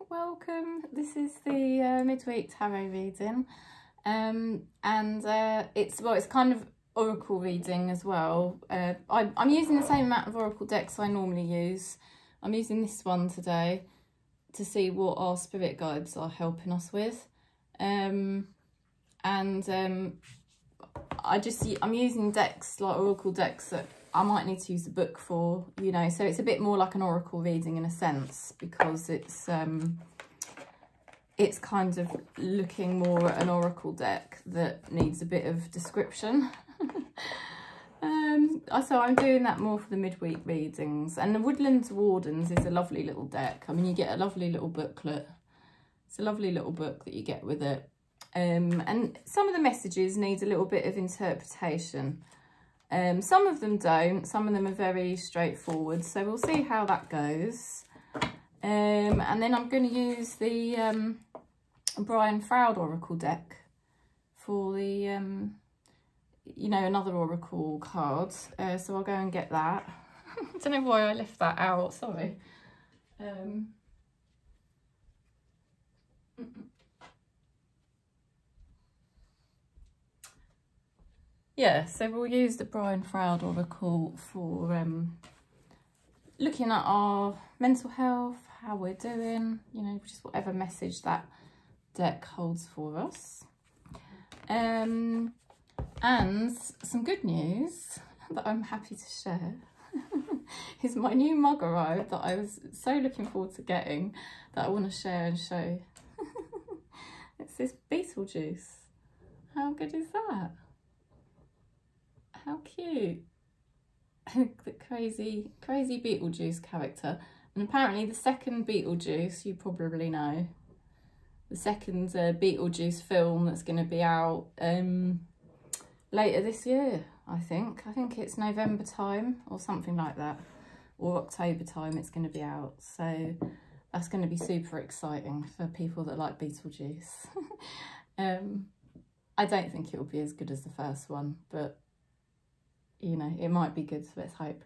welcome. This is the midweek tarot reading, it's kind of oracle reading as well. I'm using the same amount of oracle decks I normally use. I'm using this one today to see what our spirit guides are helping us with, I'm using decks like oracle decks that I might need to use a book for, you know, so it's a bit more like an oracle reading in a sense, because it's kind of looking more at an oracle deck that needs a bit of description. So I'm doing that more for the midweek readings. And the Woodlands Wardens is a lovely little deck. I mean, you get a lovely little booklet. It's a lovely little book that you get with it. And some of the messages need a little bit of interpretation. Some of them don't. Some of them are very straightforward. So we'll see how that goes. And then I'm going to use the Brian Froud Oracle deck for the, you know, another Oracle card. So I'll go and get that. I don't know why I left that out, sorry. Yeah, so we'll use the Brian Froud Oracle for looking at our mental health, how we're doing, you know, just whatever message that deck holds for us. And some good news that I'm happy to share is my new mug arrived that I was so looking forward to getting, that I want to share and show. It's this Beetlejuice. How good is that? How cute. The crazy Beetlejuice character. And apparently the second Beetlejuice, you probably know, the second Beetlejuice film that's going to be out later this year, I think. I think it's November time or something like that, or October time it's going to be out. So that's going to be super exciting for people that like Beetlejuice. I don't think it will be as good as the first one, but you know, it might be good, so let's hope.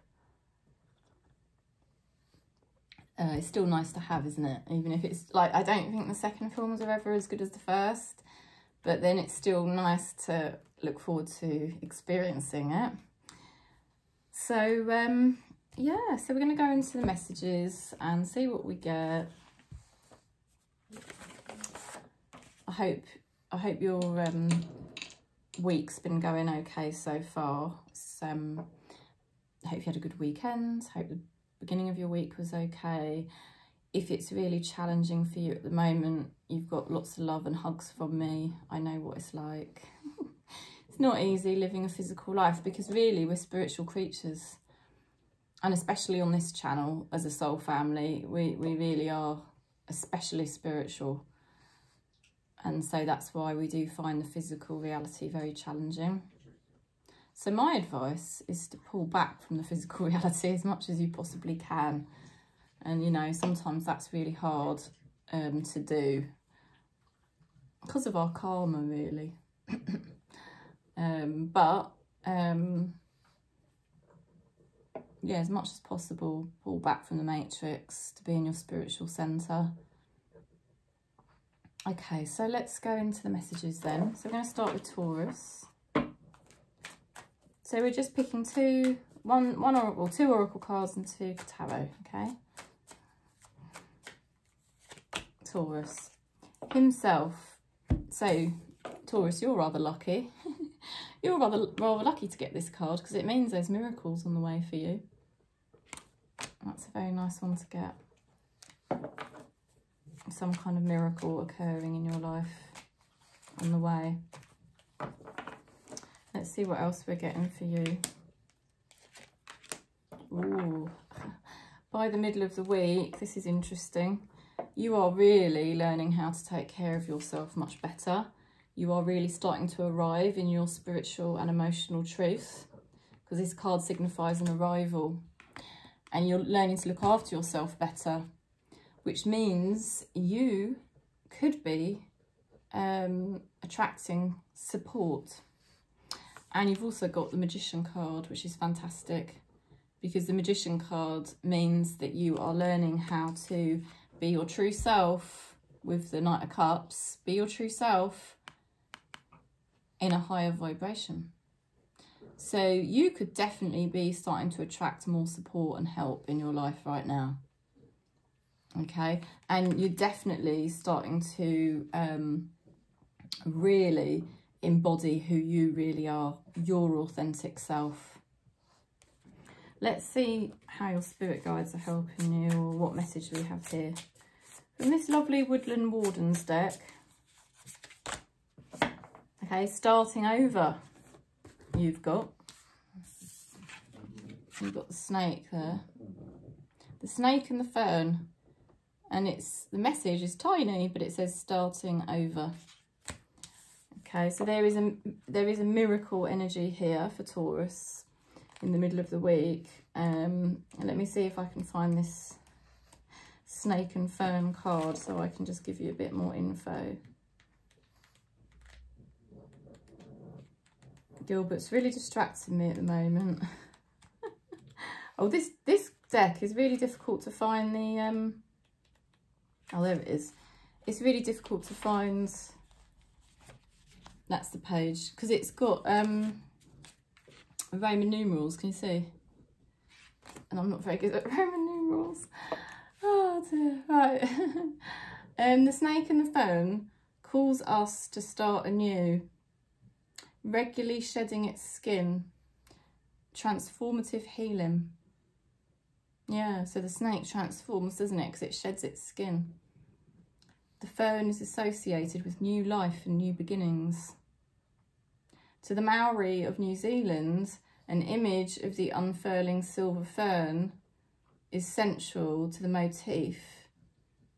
It's still nice to have, isn't it? Even if it's like, I don't think the second films are ever as good as the first, but then it's still nice to look forward to experiencing it. So yeah, so we're going to go into the messages and see what we get. I hope your week's been going okay so far. I hope you had a good weekend. Hope the beginning of your week was okay. If it's really challenging for you at the moment, you've got lots of love and hugs from me. I know what it's like. It's not easy living a physical life, because really we're spiritual creatures, and especially on this channel as a soul family, we really are especially spiritual. And so that's why we do find the physical reality very challenging. So my advice is to pull back from the physical reality as much as you possibly can. And, you know, sometimes that's really hard to do because of our karma, really. Yeah, as much as possible, pull back from the matrix to be in your spiritual centre. Okay, so let's go into the messages then. So we're going to start with Taurus. So we're just picking two oracle cards and two tarot, okay? Taurus himself. So Taurus, you're rather lucky. You're rather lucky to get this card, because it means there's miracles on the way for you. That's a very nice one to get. Some kind of miracle occurring in your life on the way. Let's see what else we're getting for you. Ooh. By the middle of the week, this is interesting. You are really learning how to take care of yourself much better. You are really starting to arrive in your spiritual and emotional truth, because this card signifies an arrival. And you're learning to look after yourself better, which means you could be attracting support. And you've also got the Magician card, which is fantastic, because the Magician card means that you are learning how to be your true self with the Knight of Cups. Be your true self in a higher vibration. So you could definitely be starting to attract more support and help in your life right now. Okay, and you're definitely starting to really embody who you really are, your authentic self. Let's see how your spirit guides are helping you, or what message we have here from this lovely Woodland Wardens deck. Okay, starting over, you've got the snake there, the snake and the fern. And the message is tiny, but it says starting over. Okay, so there is a miracle energy here for Taurus in the middle of the week. And let me see if I can find this snake and fern card so I can just give you a bit more info. Gilbert's really distracting me at the moment. Oh, this deck is really difficult to find the oh, there it is. It's really difficult to find. That's the page, because it's got Roman numerals. Can you see? And I'm not very good at Roman numerals. Oh dear. Right. The snake and the fern calls us to start anew, regularly shedding its skin, transformative healing. Yeah, so the snake transforms, doesn't it? Because it sheds its skin. The fern is associated with new life and new beginnings. To the Maori of New Zealand, an image of the unfurling silver fern is central to the motif,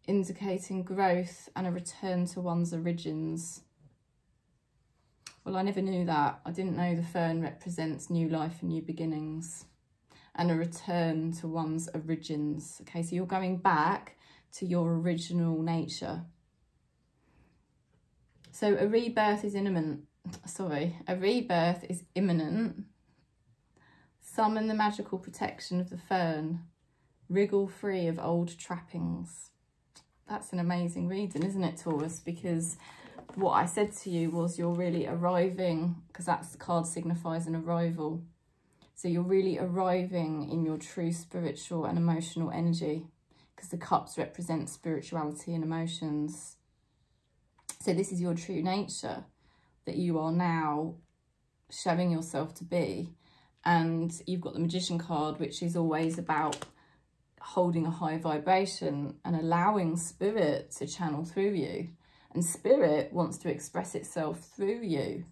indicating growth and a return to one's origins. Well, I never knew that. I didn't know the fern represents new life and new beginnings and a return to one's origins. Okay, so you're going back to your original nature. So a rebirth is imminent. A rebirth is imminent. Summon the magical protection of the fern. Wriggle free of old trappings. That's an amazing reading, isn't it, Taurus? Because what I said to you was you're really arriving, because that's the card signifies an arrival. So you're really arriving in your true spiritual and emotional energy, because the cups represent spirituality and emotions. So this is your true nature that you are now showing yourself to be. And you've got the Magician card, which is always about holding a high vibration and allowing spirit to channel through you. And spirit wants to express itself through you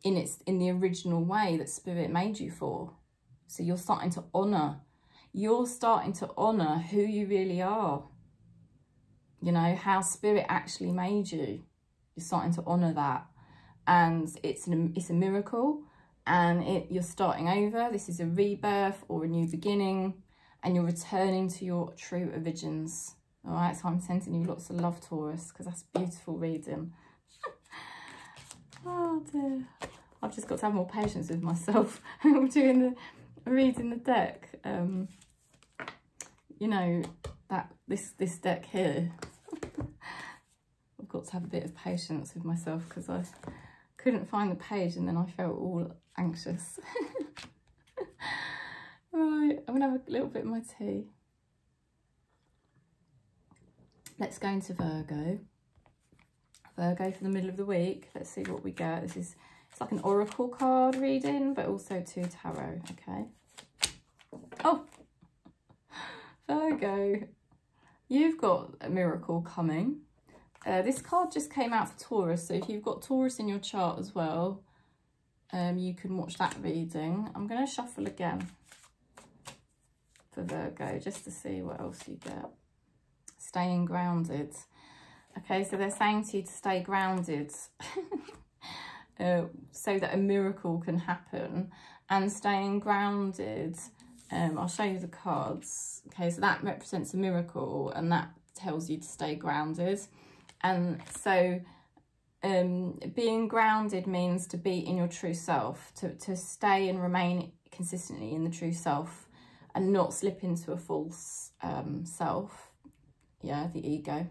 in the original way that spirit made you for. So you're starting to honour. You're starting to honour who you really are. You know, how spirit actually made you. You're starting to honour that. And it's a miracle. And you're starting over. This is a rebirth or a new beginning. And you're returning to your true origins. All right, so I'm sending you lots of love, Taurus, because that's beautiful reading. Oh dear. I've just got to have more patience with myself reading the deck. You know, that this deck here, I've got to have a bit of patience with myself because I couldn't find the page and then I felt all anxious. Right, I'm gonna have a little bit of my tea. Let's go into Virgo. Virgo for the middle of the week. Let's see what we get. It's like an oracle card reading, but also 2 tarot, okay? Oh, Virgo, you've got a miracle coming. This card just came out for Taurus, so if you've got Taurus in your chart as well, you can watch that reading. I'm going to shuffle again for Virgo, just to see what else you get. Staying grounded. Okay, so they're saying to you to stay grounded so that a miracle can happen. And staying grounded, I'll show you the cards. Okay, so that represents a miracle and that tells you to stay grounded. And so being grounded means to be in your true self, to stay and remain consistently in the true self and not slip into a false self. yeah, the ego.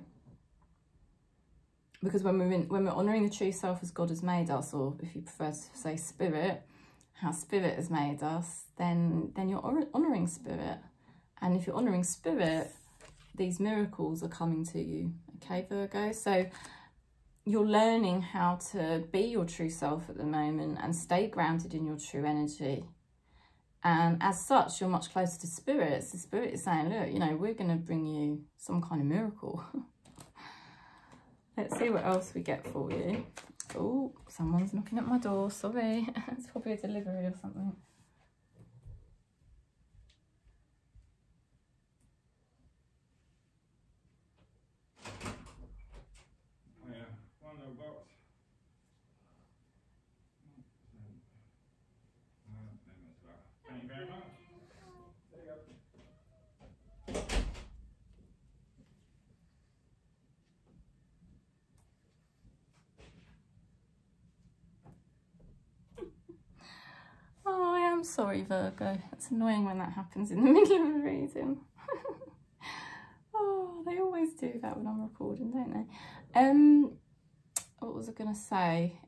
Because when we're honouring the true self as God has made us, or if you prefer to say spirit, how spirit has made us, then you're honouring spirit. And if you're honouring spirit, these miracles are coming to you. Okay, Virgo? So you're learning how to be your true self at the moment and stay grounded in your true energy. And as such, you're much closer to spirit. So spirit is saying, look, you know, we're going to bring you some kind of miracle. Let's see what else we get for you. Oh, someone's knocking at my door. Sorry. It's probably a delivery or something. Oh yeah, one little box. Thank you very much. There you go. Oh, I am sorry, Virgo. It's annoying when that happens in the middle of a reading. Oh, they always do that when I'm recording, don't they? What was I going to say?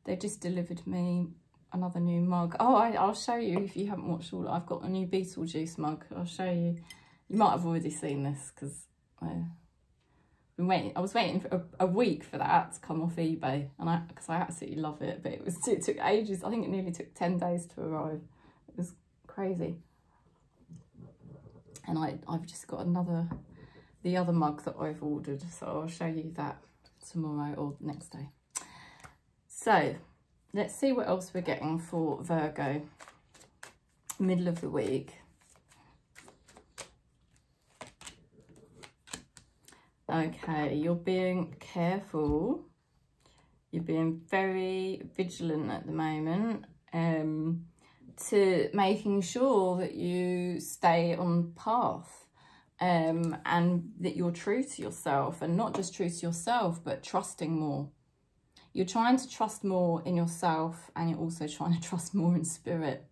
They just delivered me another new mug. Oh, I'll show you if you haven't watched all. I've got a new Beetlejuice mug. I'll show you. You might have already seen this because I was waiting for a week for that to come off eBay, and because I absolutely love it, but it took ages. I think it nearly took 10 days to arrive. It was crazy. And I've just got the other mug that I've ordered, so I'll show you that tomorrow or the next day. So let's see what else we're getting for Virgo, middle of the week. Okay, you're being careful. You're being very vigilant at the moment, to making sure that you stay on path, and that you're true to yourself, and not just true to yourself, but trusting more. You're trying to trust more in yourself, and you're also trying to trust more in spirit,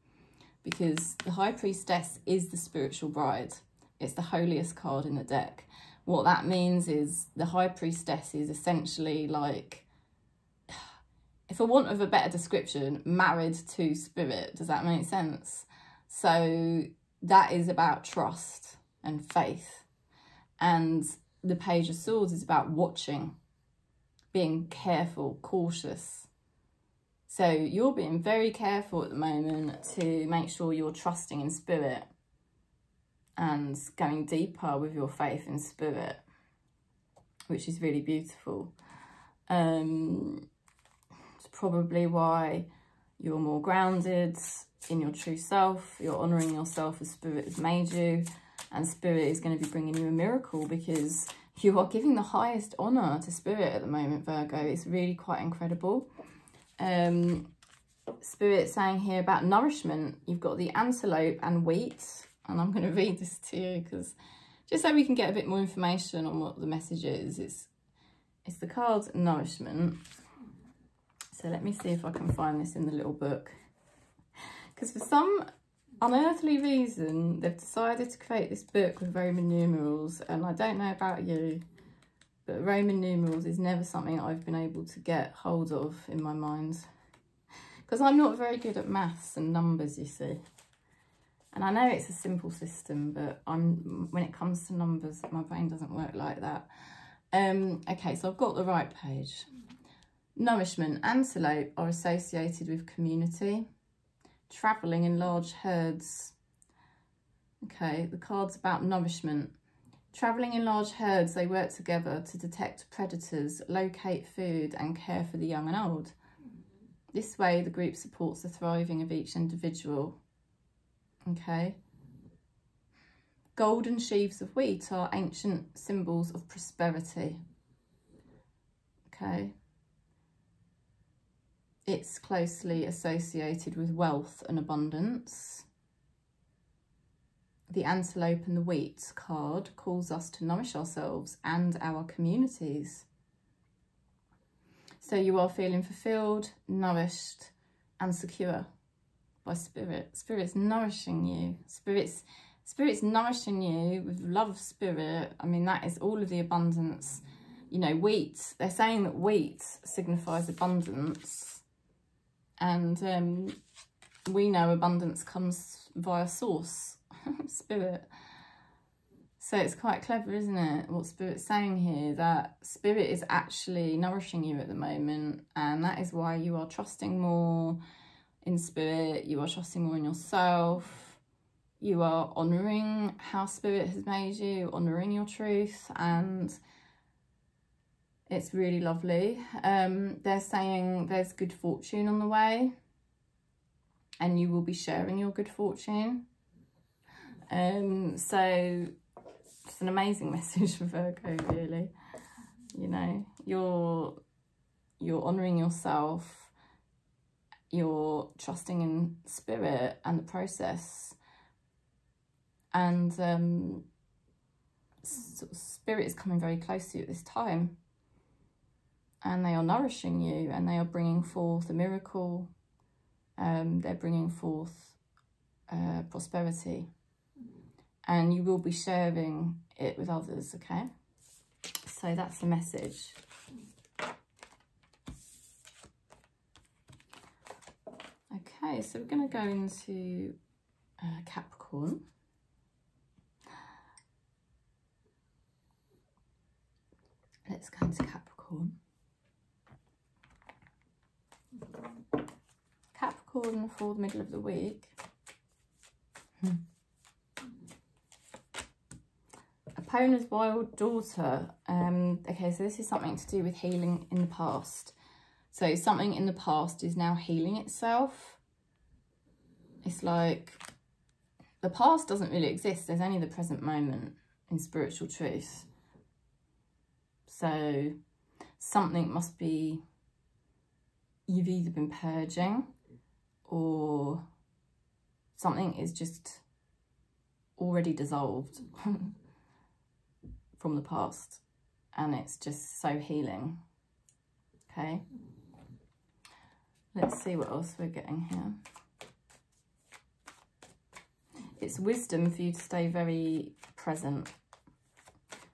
because the High Priestess is the spiritual bride. It's the holiest card in the deck. What that means is the High Priestess is essentially like, for want of a better description, married to spirit. Does that make sense? So that is about trust and faith. And the Page of Swords is about watching, being careful, cautious. So you're being very careful at the moment to make sure you're trusting in spirit and going deeper with your faith in spirit, which is really beautiful. It's probably why you're more grounded in your true self. You're honouring yourself as spirit has made you, and spirit is going to be bringing you a miracle, because you are giving the highest honour to spirit at the moment, Virgo. It's really quite incredible. Spirit saying here about nourishment, you've got the antelope and wheat. And I'm going to read this to you because just so we can get a bit more information on what the message is. It's the card nourishment. So let me see if I can find this in the little book. Because for some unearthly reason, they've decided to create this book with Roman numerals. And I don't know about you, but Roman numerals is never something I've been able to get hold of in my mind. Because I'm not very good at maths and numbers, you see. And I know it's a simple system, but when it comes to numbers, my brain doesn't work like that. Okay, so I've got the right page. Nourishment. Antelope are associated with community, travelling in large herds. Okay, the card's about nourishment. Travelling in large herds, they work together to detect predators, locate food, and care for the young and old. This way, the group supports the thriving of each individual. Okay. Golden sheaves of wheat are ancient symbols of prosperity. Okay. It's closely associated with wealth and abundance. The antelope and the wheat card calls us to nourish ourselves and our communities. So you are feeling fulfilled, nourished, and secure by spirit. Spirit's nourishing you. Spirit's Spirit's nourishing you with love of spirit. I mean, that is all of the abundance. You know, wheat, they're saying that wheat signifies abundance. And we know abundance comes via source, spirit. So it's quite clever, isn't it, what Spirit's saying here, that Spirit is actually nourishing you at the moment, and that is why you are trusting more in Spirit, you are trusting more in yourself, you are honouring how Spirit has made you, honouring your truth, and it's really lovely. They're saying there's good fortune on the way, and you will be sharing your good fortune. So it's an amazing message for Virgo, really. You know, you're honouring yourself, you're trusting in Spirit and the process, and Spirit is coming very close to you at this time, and they are nourishing you, and they are bringing forth a miracle. They're bringing forth prosperity. And you will be sharing it with others, okay? So that's the message. Okay, so we're going to go into Capricorn. Let's go into Capricorn. Capricorn for the middle of the week. Opona's wild daughter. Okay, so this is something to do with healing in the past. So something in the past is now healing itself. It's like the past doesn't really exist. There's only the present moment in spiritual truth. So something must be, you've either been purging, or something is just already dissolved from the past, and it's just so healing. Okay, let's see what else we're getting here. It's wisdom for you to stay very present,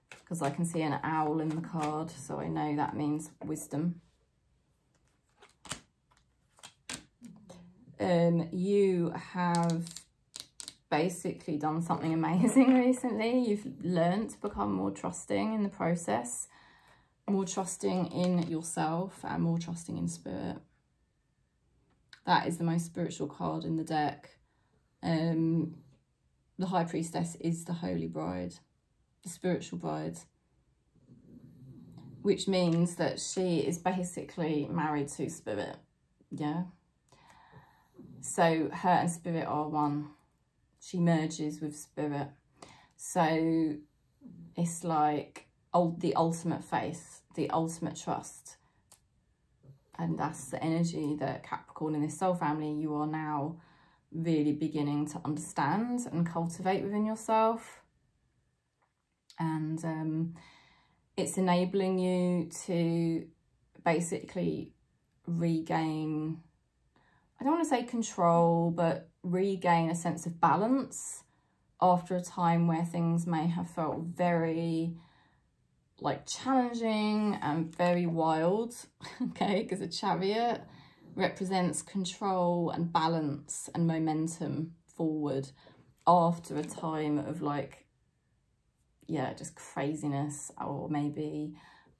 because I can see an owl in the card, so I know that means wisdom. You have basically done something amazing recently. You've learned to become more trusting in the process, more trusting in yourself, and more trusting in Spirit. That is the most spiritual card in the deck. The High Priestess is the Holy Bride, the spiritual bride, which means that she is basically married to Spirit. Yeah. So her and Spirit are one. She merges with Spirit. So it's like the ultimate faith, the ultimate trust. And that's the energy that Capricorn in this soul family, you are now really beginning to understand and cultivate within yourself. And it's enabling you to basically regain, I don't want to say control, but regain a sense of balance after a time where things may have felt very like challenging and very wild. Okay, because a Chariot represents control and balance and momentum forward after a time of like, yeah, just craziness, or maybe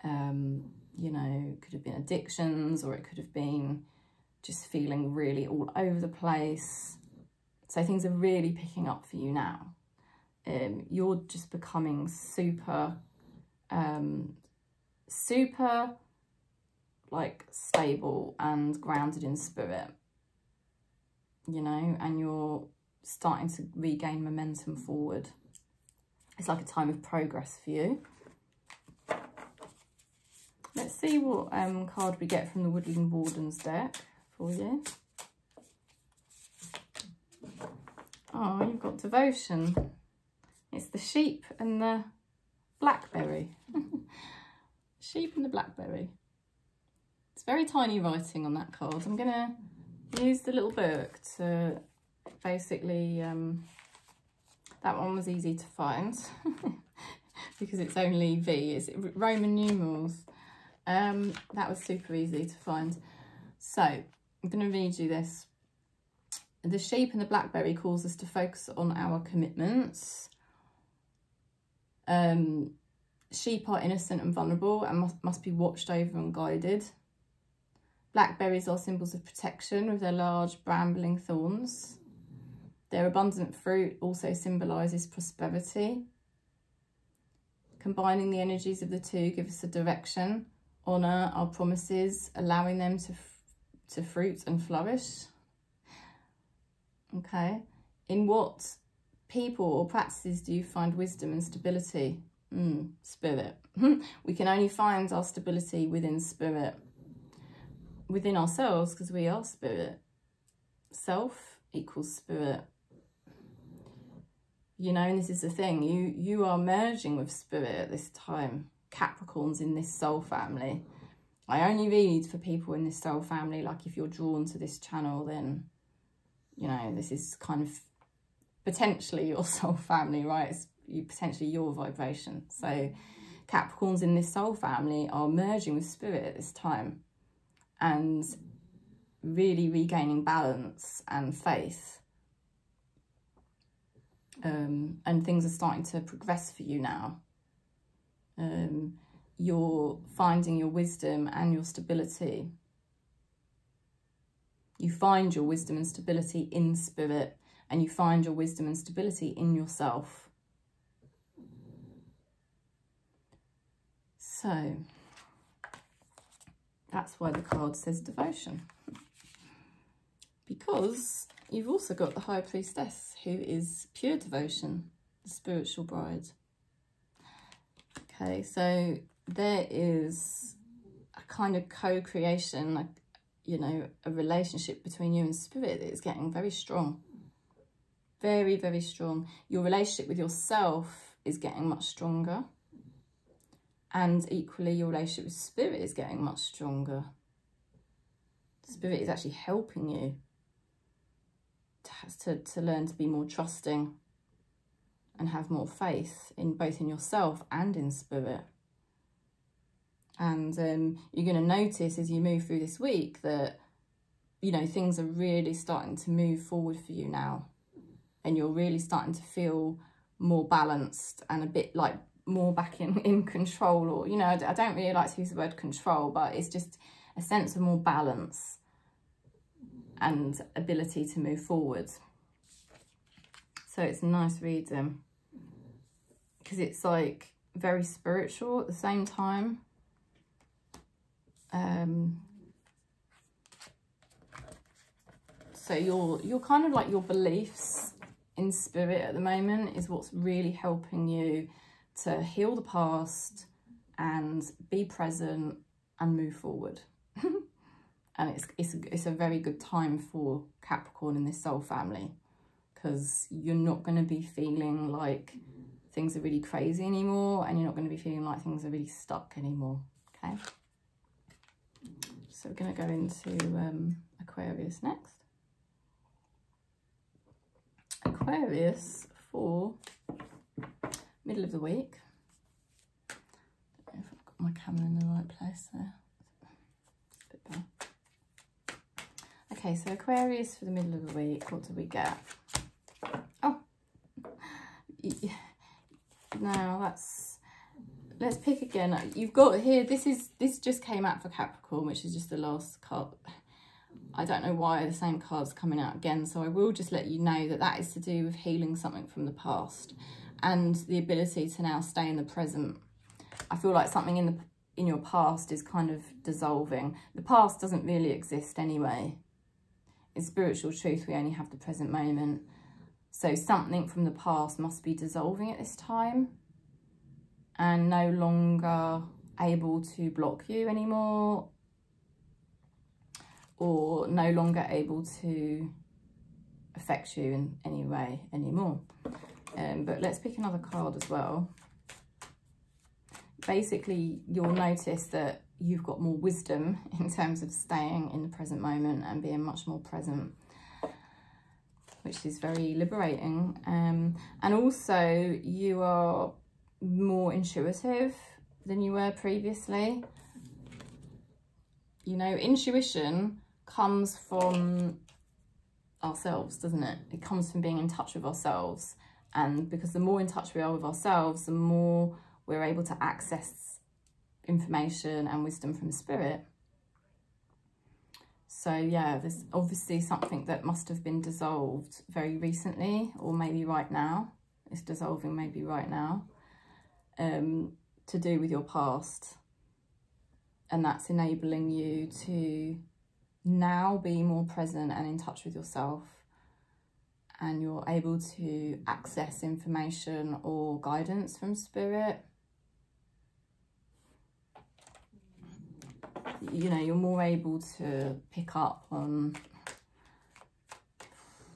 you know, could have been addictions, or it could have been just feeling really all over the place. So things are really picking up for you now. You're just becoming super like stable and grounded in Spirit, you know, and you're starting to regain momentum forward. It's like a time of progress for you. Let's see what card we get from the Woodland Wardens deck for you. Oh, you've got devotion. It's the sheep and the blackberry. Sheep and the blackberry. It's very tiny writing on that card. I'm going to use the little book to basically That one was easy to find because it's only V. It's Roman numerals. That was super easy to find. So I'm going to read you this. The sheep and the blackberry calls us to focus on our commitments. Sheep are innocent and vulnerable and must be watched over and guided. Blackberries are symbols of protection with their large brambling thorns. Their abundant fruit also symbolises prosperity. Combining the energies of the two give us a direction, honour our promises, allowing them to fruit and flourish. Okay. In what people or practices do you find wisdom and stability? Spirit. We can only find our stability within spirit. Within ourselves, because we are spirit. Self equals spirit. You know, and this is the thing, you are merging with spirit at this time. Capricorns in this soul family. I only read for people in this soul family, like if you're drawn to this channel, then, you know, this is kind of potentially your soul family, right? It's potentially your vibration. So Capricorns in this soul family are merging with spirit at this time and really regaining balance and faith. And things are starting to progress for you now. You're finding your wisdom and your stability. You find your wisdom and stability in spirit, and you find your wisdom and stability in yourself. So that's why the card says devotion. Because you've also got the High Priestess, who is pure devotion, the spiritual bride. Okay, so there is a kind of co-creation, like, you know, a relationship between you and spirit that is getting very strong. Very, very strong. Your relationship with yourself is getting much stronger. And equally, your relationship with spirit is getting much stronger. Spirit is actually helping you to learn to be more trusting and have more faith in both in yourself and in spirit. And you're going to notice as you move through this week that, you know, things are really starting to move forward for you now. And you're really starting to feel more balanced and a bit like more back in control. Or, you know, I don't really like to use the word control, but it's just a sense of more balance and ability to move forward. So it's a nice reading because it's like very spiritual at the same time. So you're kind of like your beliefs in spirit at the moment is what's really helping you to heal the past and be present and move forward. And it's a very good time for Capricorn in this soul family, because you're not going to be feeling like things are really crazy anymore, and you're not going to be feeling like things are really stuck anymore. Okay, so we're going to go into Aquarius next. Aquarius for middle of the week. I don't know if I've got my camera in the right place there. It's a bit better. Okay, so Aquarius for the middle of the week, what do we get? Oh, now let's pick again. You've got here, this just came out for Capricorn, which is just the last card. I don't know why the same card's coming out again, so I will just let you know that that is to do with healing something from the past and the ability to now stay in the present. I feel like something in your past is kind of dissolving. The past doesn't really exist anyway. In spiritual truth, we only have the present moment. So something from the past must be dissolving at this time and no longer able to block you anymore, or no longer able to affect you in any way anymore. But let's pick another card as well. Basically, you'll notice that you've got more wisdom in terms of staying in the present moment and being much more present. which is very liberating. And also you are more intuitive than you were previously. You know, intuition comes from ourselves, doesn't it? It comes from being in touch with ourselves. And because the more in touch we are with ourselves, the more we're able to access information and wisdom from spirit. So yeah, there's obviously something that must have been dissolved very recently, or maybe right now. It's dissolving maybe right now, to do with your past. And that's enabling you to now be more present and in touch with yourself. And you're able to access information or guidance from spirit. You know, you're more able to pick up on,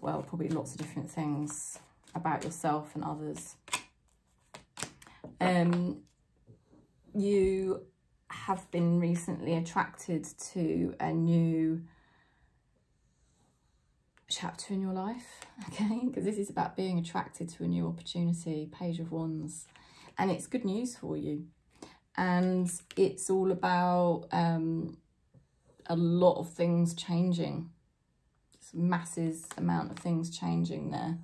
well, probably lots of different things about yourself and others. You have been recently attracted to a new chapter in your life, okay? Because this is about being attracted to a new opportunity, Page of Wands. And it's good news for you. And it's all about a lot of things changing. It's a massive amount of things changing there.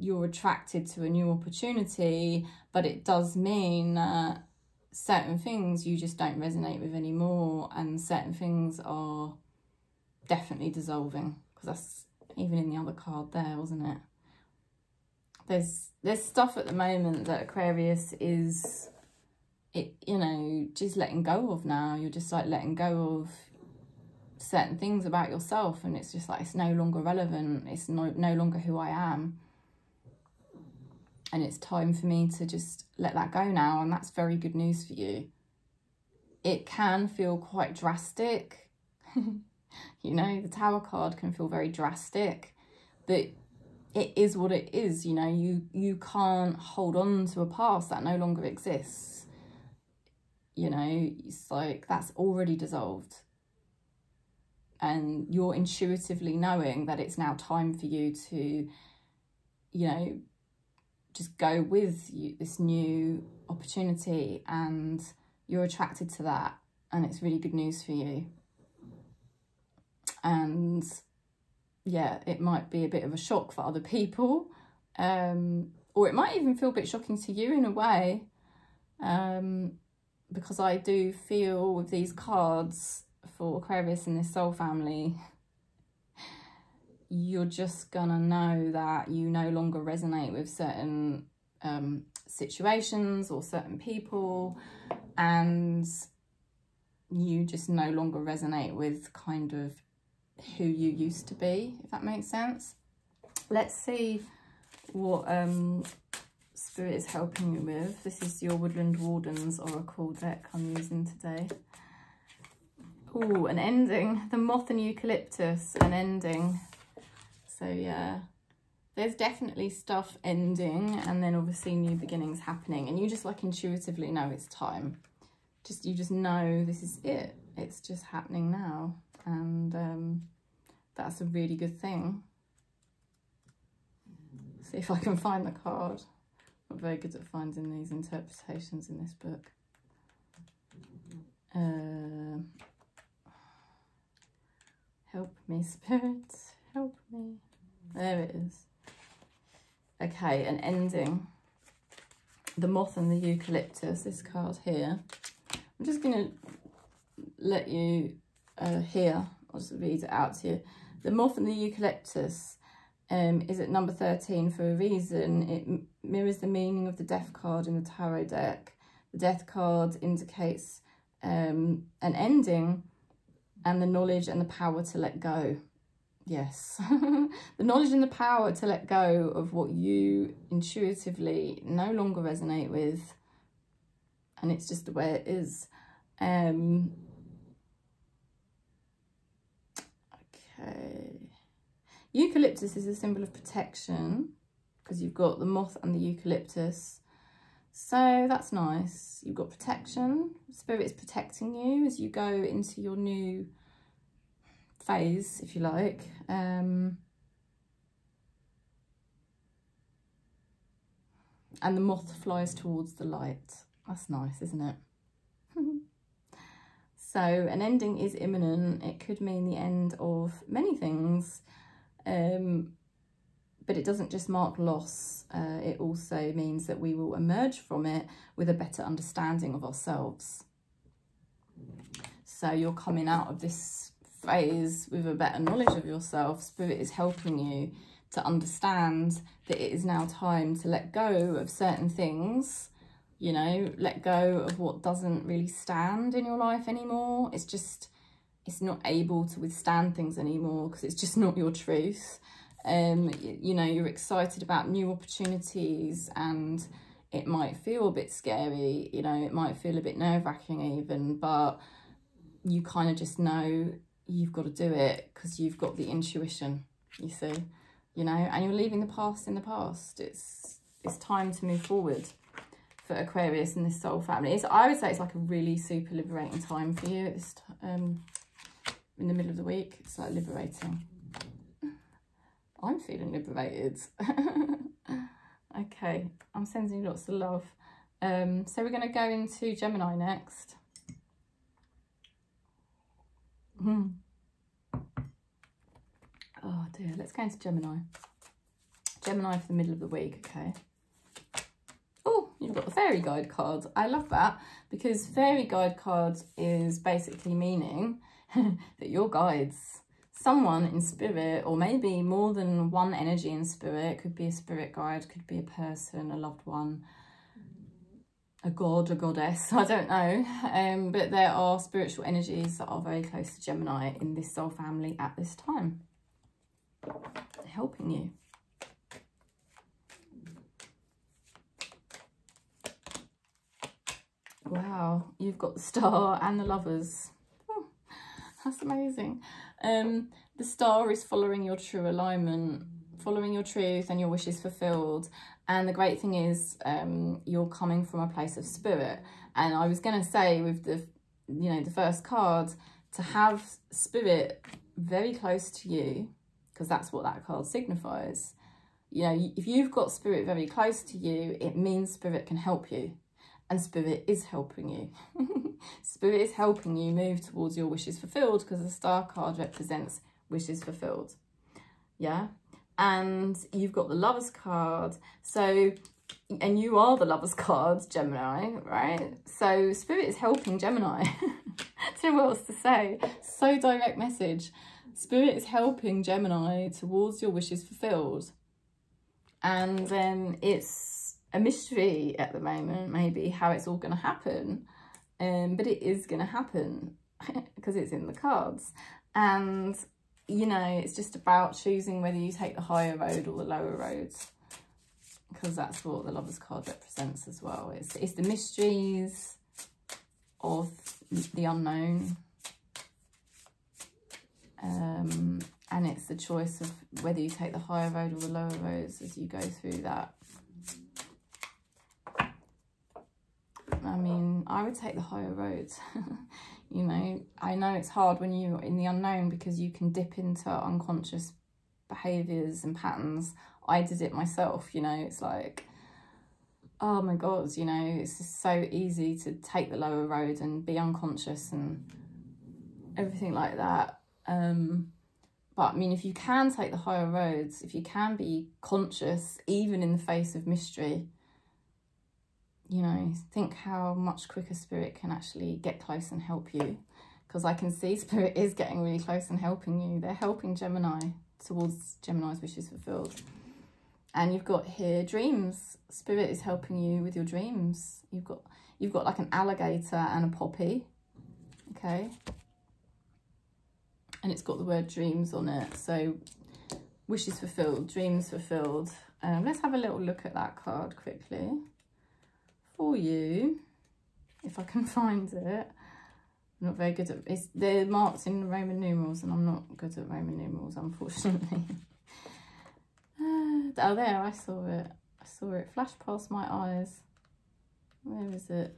You're attracted to a new opportunity, but it does mean that certain things you just don't resonate with anymore, and certain things are definitely dissolving, because that's even in the other card there, wasn't it? There's stuff at the moment that Aquarius is, you know, just letting go of now. You're just like letting go of certain things about yourself, and it's just like it's no longer relevant. It's no longer who I am. And it's time for me to just let that go now, and that's very good news for you. It can feel quite drastic. You know, the Tower card can feel very drastic, but it is what it is. You know, you can't hold on to a past that no longer exists. You know, it's like that's already dissolved. And you're intuitively knowing that it's now time for you to, you know, just go with this new opportunity, and you're attracted to that, and it's really good news for you. And yeah, it might be a bit of a shock for other people, or it might even feel a bit shocking to you in a way, because I do feel with these cards for Aquarius and this soul family, you're just gonna know that you no longer resonate with certain situations or certain people, and you just no longer resonate with kind of who you used to be, if that makes sense. Let's see what Spirit is helping you with. This is your Woodland Wardens Oracle deck I'm using today. Oh, an ending. The Moth and Eucalyptus, an ending. So yeah, there's definitely stuff ending, and then obviously new beginnings happening, and you just like intuitively know it's time. You just know this is it. It's just happening now, and that's a really good thing. See if I can find the card. I'm not very good at finding these interpretations in this book. Help me, Spirit, help me. There it is. Okay, an ending. The Moth and the Eucalyptus, this card here. I'm just going to let you hear, I'll just read it out to you. The Moth and the Eucalyptus is at number 13 for a reason. It mirrors the meaning of the Death card in the Tarot deck. The Death card indicates an ending and the knowledge and the power to let go. Yes, the knowledge and the power to let go of what you intuitively no longer resonate with, and it's just the way it is. Okay, eucalyptus is a symbol of protection because you've got the moth and the eucalyptus, so that's nice. You've got protection. Spirit is protecting you as you go into your new phase, if you like. And the moth flies towards the light. That's nice, isn't it? So an ending is imminent. It could mean the end of many things, but it doesn't just mark loss. It also means that we will emerge from it with a better understanding of ourselves. So you're coming out of this phase with a better knowledge of yourself. Spirit is helping you to understand that it is now time to let go of certain things, you know, let go of what doesn't really stand in your life anymore. It's not able to withstand things anymore because it's just not your truth. You know, you're excited about new opportunities and it might feel a bit scary, you know, it might feel a bit nerve-wracking even, but you kind of just know you've got to do it because you've got the intuition, you see, you know, and you're leaving the past in the past. It's time to move forward for Aquarius and this soul family. I would say it's like a really super liberating time for you. It's in the middle of the week. It's like liberating. I'm feeling liberated. Okay, I'm sending lots of love. So we're going to go into Gemini next. Oh dear, let's go into Gemini. Gemini for the middle of the week, okay. Oh, you've got the fairy guide card. I love that because fairy guide card is basically meaning that your guides, someone in spirit, or maybe more than one energy in spirit, could be a spirit guide, could be a person, a loved one, a god, a goddess, I don't know. But there are spiritual energies that are very close to Gemini in this soul family at this time. They're helping you. Wow, you've got the Star and the Lovers. Oh, that's amazing. The Star is following your true alignment, following your truth and your wishes fulfilled. And the great thing is you're coming from a place of spirit. And I was going to say with the, you know, the first card, to have spirit very close to you, because that's what that card signifies. You know, if you've got spirit very close to you, it means spirit can help you. And spirit is helping you. Spirit is helping you move towards your wishes fulfilled because the Star card represents wishes fulfilled. Yeah. And you've got the Lovers card. So, and you are the Lovers card, Gemini, right? So spirit is helping Gemini. I don't know what else to say. So direct message. Spirit is helping Gemini towards your wishes fulfilled. And it's a mystery at the moment, maybe, how it's all going to happen. But it is going to happen because it's in the cards. And, you know, it's just about choosing whether you take the higher road or the lower road. Because that's what the Lovers card represents as well. It's the mysteries of the unknown. And it's the choice of whether you take the higher road or the lower roads as you go through that. I mean, I would take the higher roads. You know, I know it's hard when you're in the unknown because you can dip into unconscious behaviours and patterns. I did it myself, you know, it's like, oh my God, you know, it's just so easy to take the lower road and be unconscious and everything like that. But I mean, if you can take the higher roads, if you can be conscious, even in the face of mystery, you know, think how much quicker spirit can actually get close and help you. Because I can see spirit is getting really close and helping you. They're helping Gemini towards Gemini's wishes fulfilled. And you've got here dreams. Spirit is helping you with your dreams. You've got like an alligator and a poppy. Okay. And it's got the word dreams on it. So wishes fulfilled, dreams fulfilled. Let's have a little look at that card quickly for you, if I can find it. I'm not very good at they're marked in Roman numerals and I'm not good at Roman numerals, unfortunately. Oh, there, I saw it. I saw it flash past my eyes. Where is it?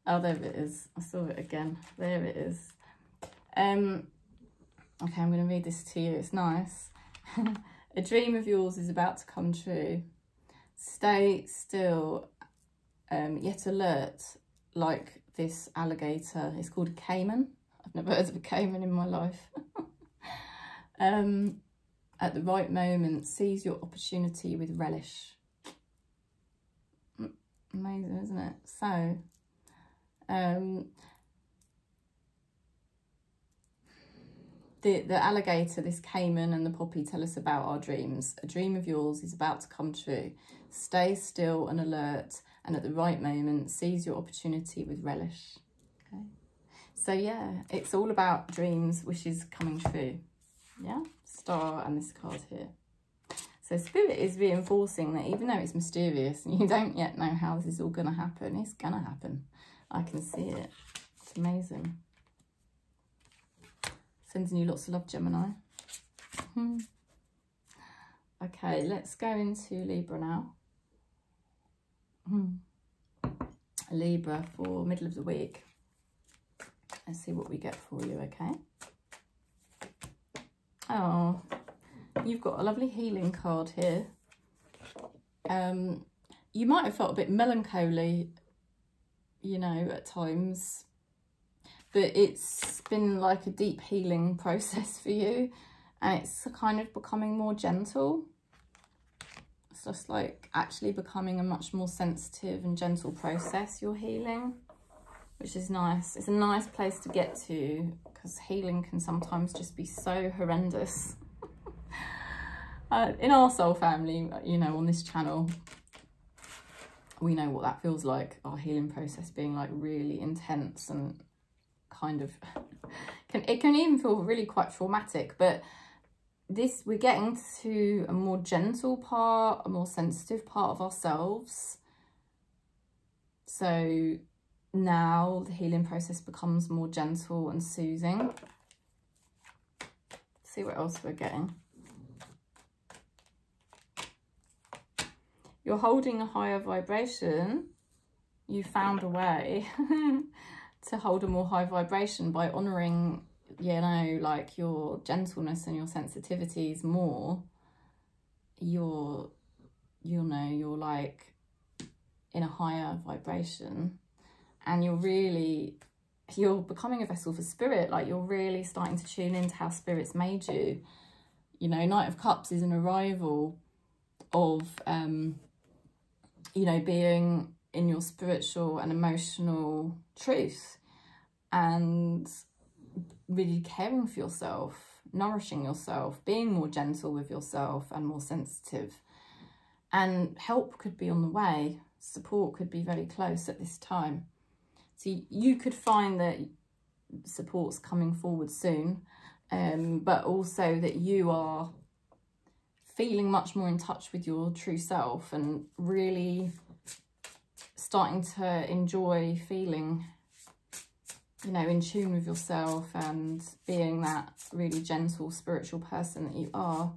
Oh, there it is. I saw it again. There it is. Okay, I'm going to read this to you. It's nice. A dream of yours is about to come true. Stay still, yet alert, like this alligator. It's called a caiman. I've never heard of a caiman in my life. At the right moment, seize your opportunity with relish. Amazing, isn't it? So, the alligator, this caiman and the poppy tell us about our dreams. A dream of yours is about to come true. Stay still and alert, and at the right moment, seize your opportunity with relish. Okay. So yeah, it's all about dreams, wishes coming true. Yeah, star and this card here. So Spirit is reinforcing that even though it's mysterious and you don't yet know how this is all going to happen, it's going to happen. I can see it. It's amazing. Sending you lots of love, Gemini. Okay, let's go into Libra now. Libra for middle of the week. Let's see what we get for you, okay? Oh, you've got a lovely healing card here. You might have felt a bit melancholy, you know, at times, but it's been like a deep healing process for you, and it's kind of becoming more gentle. It's just like actually becoming a much more sensitive and gentle process, your healing, which is nice. It's a nice place to get to, because healing can sometimes just be so horrendous. In our soul family, you know, on this channel, we know what that feels like, our healing process being like really intense and kind of, it can even feel really quite traumatic, but this, we're getting to a more gentle part, a more sensitive part of ourselves. So now the healing process becomes more gentle and soothing. Let's see what else we're getting. You're holding a higher vibration. You found a way to hold a more high vibration by honouring, you know, like your gentleness and your sensitivities more. You're like in a higher vibration, and you're becoming a vessel for spirit. Like, you're really starting to tune into how spirit's made you. You know, Knight of Cups is an arrival of, you know, being in your spiritual and emotional truth and really caring for yourself, nourishing yourself, being more gentle with yourself and more sensitive. And help could be on the way. Support could be very close at this time. So you could find that support's coming forward soon, but also that you are feeling much more in touch with your true self and really starting to enjoy feeling, you know, in tune with yourself and being that really gentle spiritual person that you are.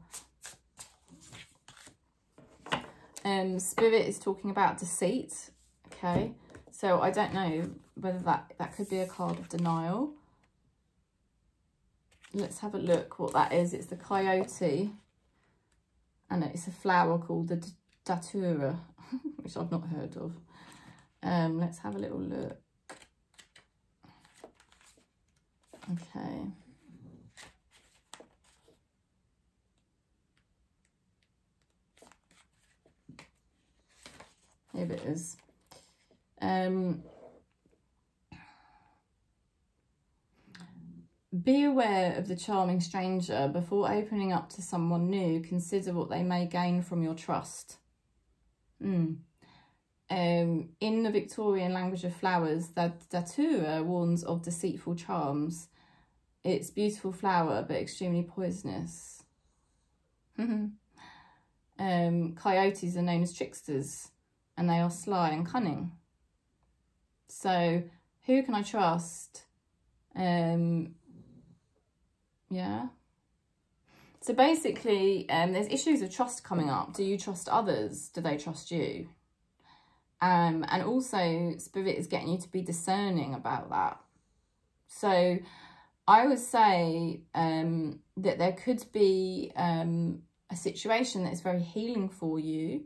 Spirit is talking about deceit, okay? So I don't know whether that could be a card of denial. Let's have a look what that is. It's the coyote, and it's a flower called the datura, which I've not heard of. Let's have a little look. Okay. Here it is. Be aware of the charming stranger. Before opening up to someone new, consider what they may gain from your trust. In the Victorian language of flowers, the datura warns of deceitful charms. It's a beautiful flower, but extremely poisonous. Coyotes are known as tricksters, and they are sly and cunning. So who can I trust? Yeah. So basically, there's issues of trust coming up. Do you trust others? Do they trust you? And also, Spirit is getting you to be discerning about that. So I would say that there could be a situation that is very healing for you,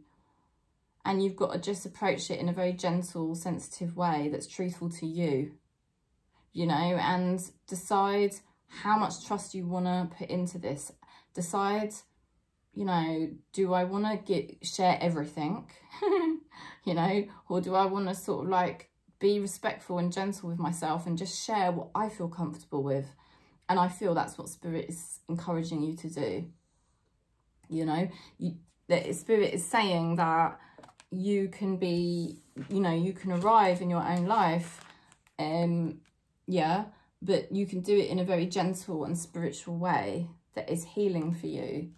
and you've got to just approach it in a very gentle, sensitive way that's truthful to you, you know, and decide how much trust you want to put into this. Decide, you know, do I want to share everything, you know, or do I want to sort of like be respectful and gentle with myself and just share what I feel comfortable with? And I feel that's what Spirit is encouraging you to do. You know, that Spirit is saying that you can be, you know, you can arrive in your own life, yeah, but you can do it in a very gentle and spiritual way that is healing for you.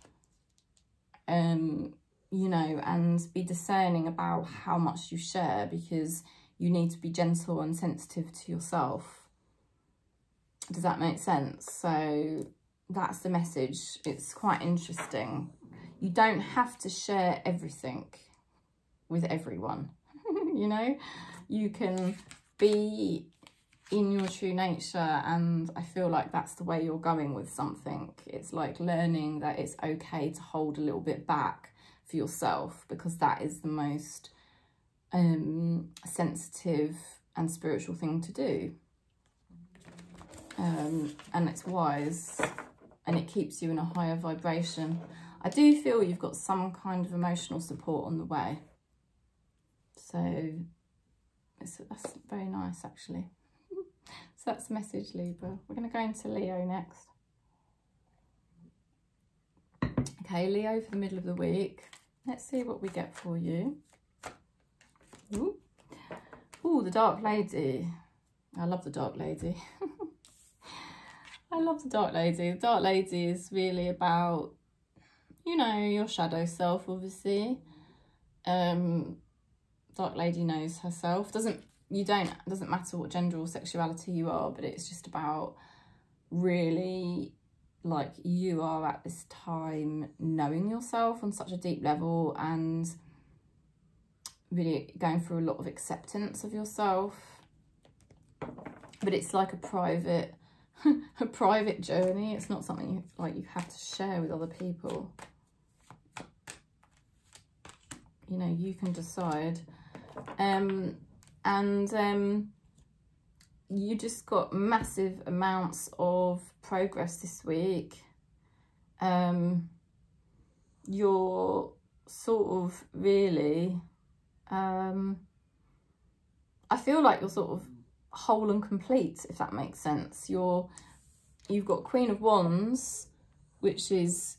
You know, and be discerning about how much you share, because you need to be gentle and sensitive to yourself. Does that make sense? So that's the message. It's quite interesting. You don't have to share everything with everyone. You know, you can be in your true nature, and I feel like that's the way you're going with something. It's like learning that it's okay to hold a little bit back for yourself, because that is the most sensitive and spiritual thing to do. And it's wise, and it keeps you in a higher vibration. I do feel you've got some kind of emotional support on the way. So that's very nice, actually. So that's the message, Libra. We're going to go into Leo next. Okay, Leo for the middle of the week. Let's see what we get for you. Ooh, ooh, the Dark Lady. I love the Dark Lady. I love the Dark Lady. The Dark Lady is really about, you know, your shadow self, obviously. Dark Lady knows herself. Doesn't matter what gender or sexuality you are, but it's just about really, like, you are at this time knowing yourself on such a deep level and really going through a lot of acceptance of yourself. But it's like a private journey. It's not something you have to share with other people. You know, you can decide. You just got massive amounts of progress this week. You're sort of really, I feel like you're sort of whole and complete, if that makes sense. You've got Queen of Wands, which is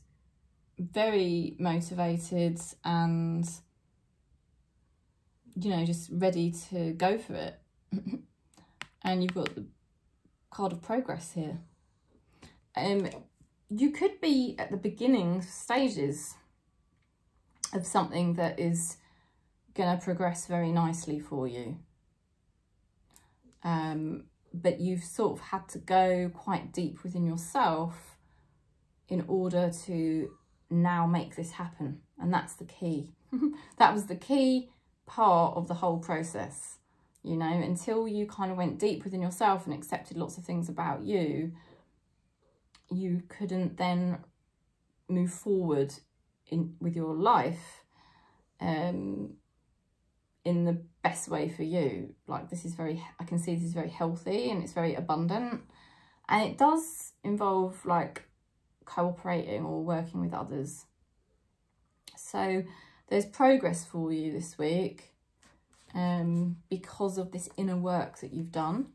very motivated and, you know, just ready to go for it. And you've got the card of progress here. You could be at the beginning stages of something that is going to progress very nicely for you. But you've sort of had to go quite deep within yourself in order to now make this happen. And that's the key. That was the key part of the whole process. You know, until you kind of went deep within yourself and accepted lots of things about you, you couldn't then move forward with your life in the best way for you. Like, this is very, I can see this is very healthy and it's very abundant. And it does involve like cooperating or working with others. So there's progress for you this week. Because of this inner work that you've done.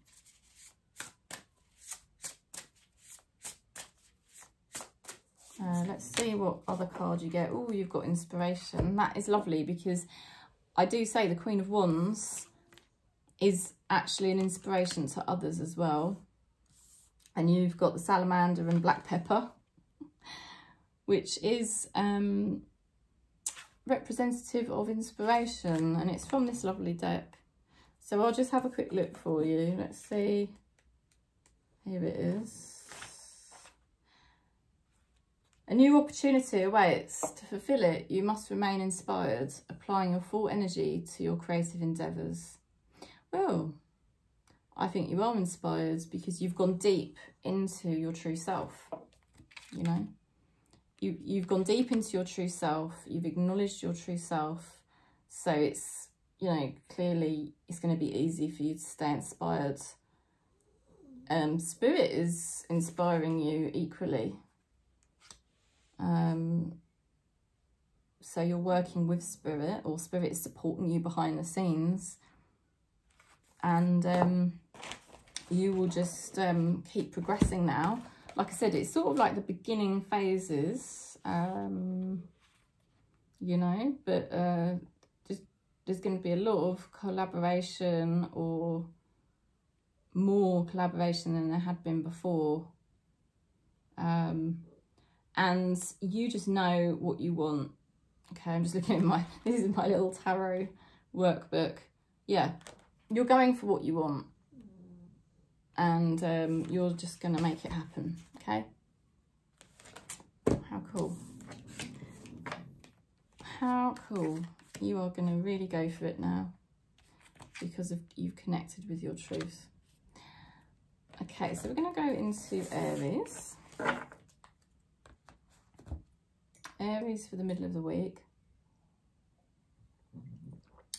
Let's see what other card you get. Oh, you've got inspiration. That is lovely, because I do say the Queen of Wands is actually an inspiration to others as well. And you've got the salamander and black pepper, which is representative of inspiration, and it's from this lovely deck. So I'll just have a quick look for you. Let's see. Here it is. A new opportunity awaits. To fulfill it, you must remain inspired, applying your full energy to your creative endeavours. Well, I think you are inspired because you've gone deep into your true self, you know. You've gone deep into your true self. You've acknowledged your true self. So it's, you know, clearly it's going to be easy for you to stay inspired. Spirit is inspiring you equally. So you're working with Spirit, or Spirit is supporting you behind the scenes. And you will just keep progressing now. Like I said, it's sort of like the beginning phases, you know, but there's going to be a lot of collaboration, or more collaboration than there had been before. And you just know what you want. Okay, I'm just looking at this is my little tarot workbook. Yeah, you're going for what you want. And you're just going to make it happen, okay? How cool. How cool. You are going to really go for it now because you've connected with your truth. Okay, so we're going to go into Aries. Aries for the middle of the week.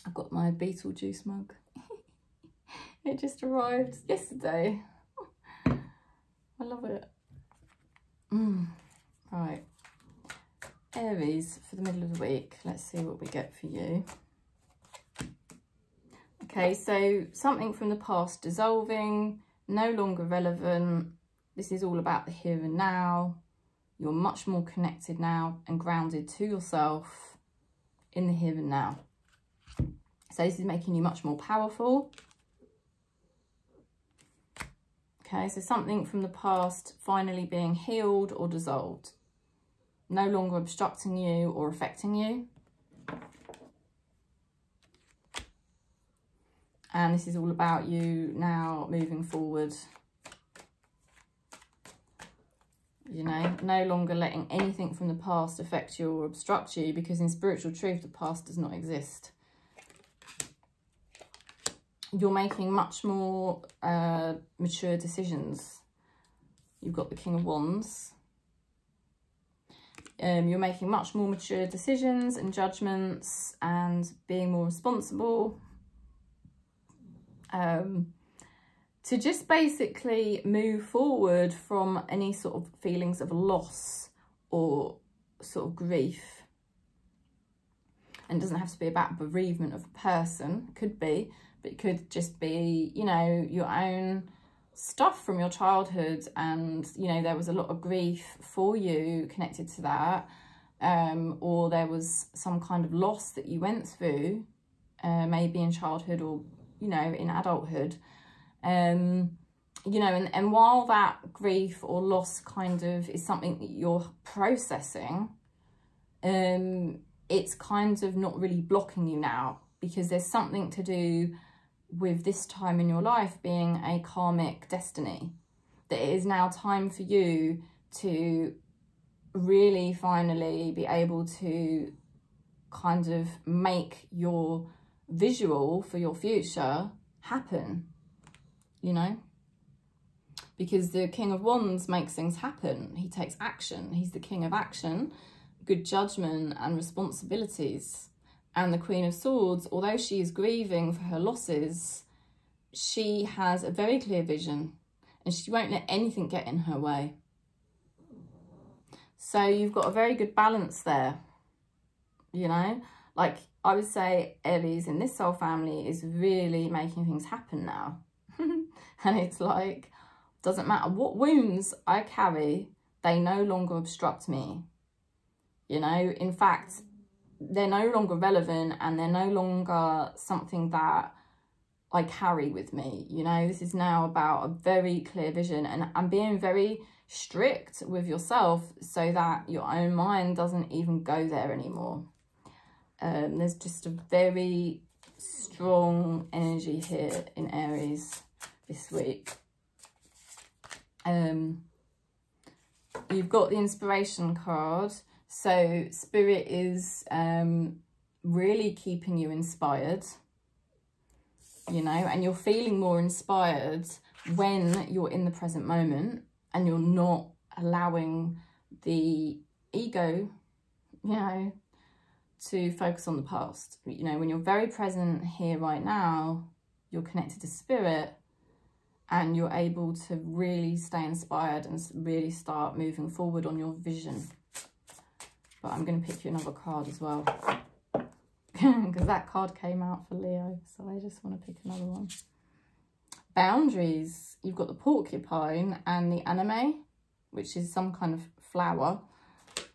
I've got my Beetlejuice mug. It just arrived yesterday. I love it. Right. Aries for the middle of the week. Let's see what we get for you. Okay, so something from the past dissolving, no longer relevant. This is all about the here and now. You're much more connected now and grounded to yourself in the here and now. So this is making you much more powerful. Okay, so something from the past finally being healed or dissolved. No longer obstructing you or affecting you. And this is all about you now moving forward. You know, no longer letting anything from the past affect you or obstruct you, because in spiritual truth, the past does not exist. You're making much more mature decisions. You've got the King of Wands. You're making much more mature decisions and judgments and being more responsible. To just basically move forward from any sort of feelings of loss or sort of grief. And it doesn't have to be about bereavement of a person. It could be, but it could just be, you know, your own stuff from your childhood, and, you know, there was a lot of grief for you connected to that, or there was some kind of loss that you went through, maybe in childhood or, you know, in adulthood. You know, and while that grief or loss kind of is something that you're processing, it's kind of not really blocking you now, because there's something to do with this time in your life being a karmic destiny, that it is now time for you to really finally be able to kind of make your visual for your future happen, you know, because the King of Wands makes things happen. He takes action. He's the King of action, good judgment and responsibilities. And the Queen of Swords, although she is grieving for her losses, she has a very clear vision and she won't let anything get in her way. So you've got a very good balance there, you know. Like, I would say Aries in this soul family is really making things happen now. And it's like, doesn't matter what wounds I carry, they no longer obstruct me. You know, in fact, they're no longer relevant and they're no longer something that I carry with me. You know, this is now about a very clear vision and being very strict with yourself so that your own mind doesn't even go there anymore. There's just a very strong energy here in Aries this week. You've got the inspiration card. So Spirit is really keeping you inspired. you know, and you're feeling more inspired when you're in the present moment and you're not allowing the ego, you know, to focus on the past. You know, when you're very present here right now, you're connected to spirit and you're able to really stay inspired and really start moving forward on your vision. But I'm going to pick you another card as well, because that card came out for Leo, so I just want to pick another one. Boundaries. You've got the porcupine and the anime, which is some kind of flower.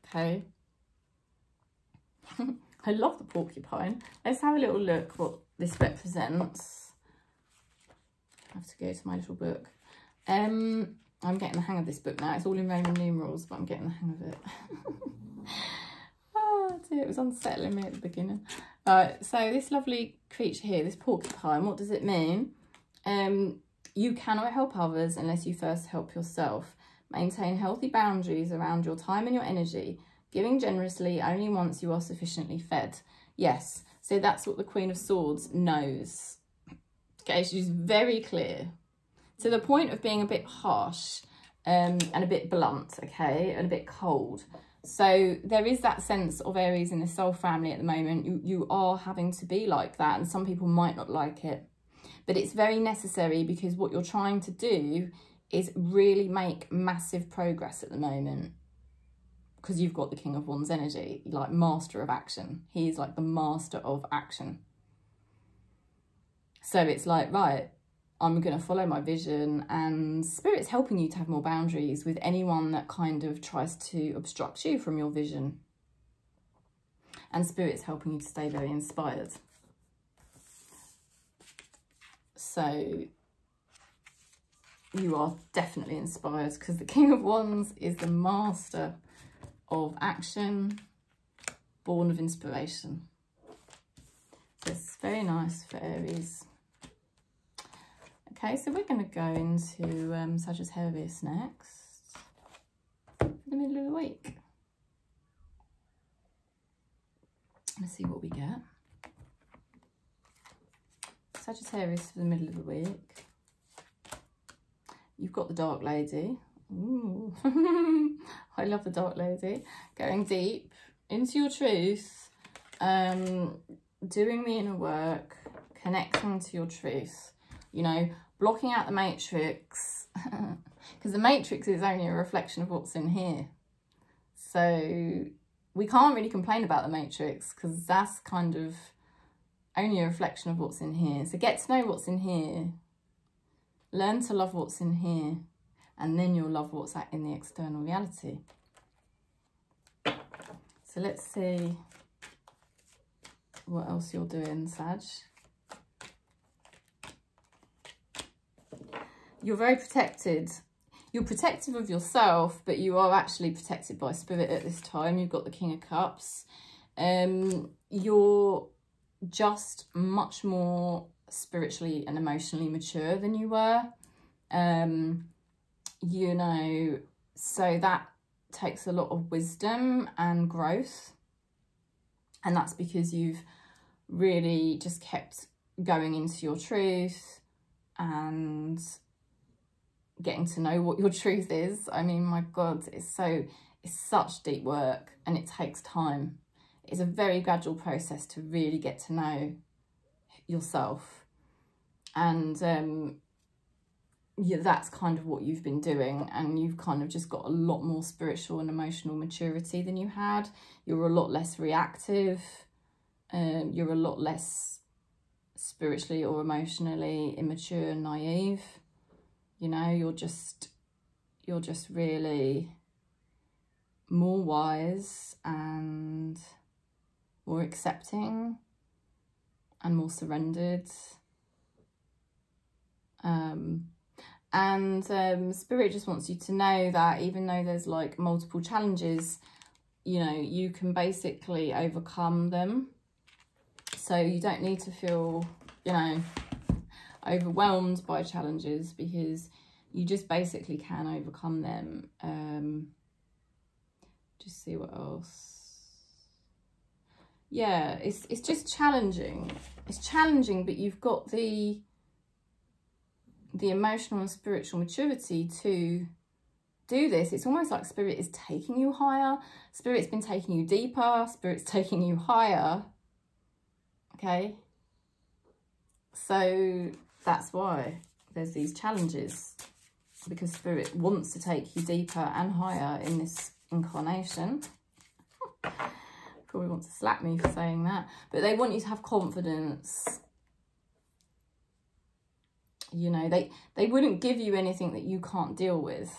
Okay. I love the porcupine. Let's have a little look what this represents. I have to go to my little book. I'm getting the hang of this book now. It's all in Roman numerals, but I'm getting the hang of it. Oh dear, it was unsettling me at the beginning. So this lovely creature here, this porcupine, what does it mean? You cannot help others unless you first help yourself. Maintain healthy boundaries around your time and your energy, giving generously only once you are sufficiently fed. Yes, so that's what the Queen of Swords knows. Okay, she's very clear, to the point of being a bit harsh and a bit blunt, okay, and a bit cold. So there is that sense of Aries in the soul family at the moment. You are having to be like that, and some people might not like it. But it's very necessary, because what you're trying to do is really make massive progress at the moment. Because you've got the King of Wands energy, like master of action. He's like the master of action. So it's like, right, I'm going to follow my vision, and Spirit's helping you to have more boundaries with anyone that kind of tries to obstruct you from your vision. And Spirit's helping you to stay very inspired. So you are definitely inspired, because the King of Wands is the master of action, born of inspiration. So it's very nice for Aries. Okay, so we're going to go into Sagittarius next, for the middle of the week. Let's see what we get. Sagittarius for the middle of the week. You've got the Dark Lady. Ooh. I love the Dark Lady. Going deep into your truth, doing the inner work, connecting to your truth, you know, blocking out the matrix, because the matrix is only a reflection of what's in here. So we can't really complain about the matrix, because that's kind of only a reflection of what's in here. So get to know what's in here, learn to love what's in here, and then you'll love what's in the external reality. So let's see what else you're doing, Sag. You're very protected. You're protective of yourself, but you are actually protected by Spirit at this time. You've got the King of Cups. You're just much more spiritually and emotionally mature than you were. You know, so that takes a lot of wisdom and growth. And that's because you've really just kept going into your truth and getting to know what your truth is. I mean, my God, it's such deep work, and it takes time. It's a very gradual process to really get to know yourself. And yeah, that's kind of what you've been doing, and you've kind of just got a lot more spiritual and emotional maturity than you had. You're a lot less reactive. You're a lot less spiritually or emotionally immature and naive. You know, you're just really more wise and more accepting and more surrendered. Spirit just wants you to know that even though there's like multiple challenges, you know, you can basically overcome them. So you don't need to feel, you know, overwhelmed by challenges, because you just basically can overcome them. Just see what else. yeah, it's just challenging. It's challenging, but you've got the emotional and spiritual maturity to do this. It's almost like Spirit is taking you higher. Spirit's been taking you deeper. Spirit's taking you higher. Okay. So that's why there's these challenges, because Spirit wants to take you deeper and higher in this incarnation. Probably want to slap me for saying that, but they want you to have confidence. You know, they wouldn't give you anything that you can't deal with.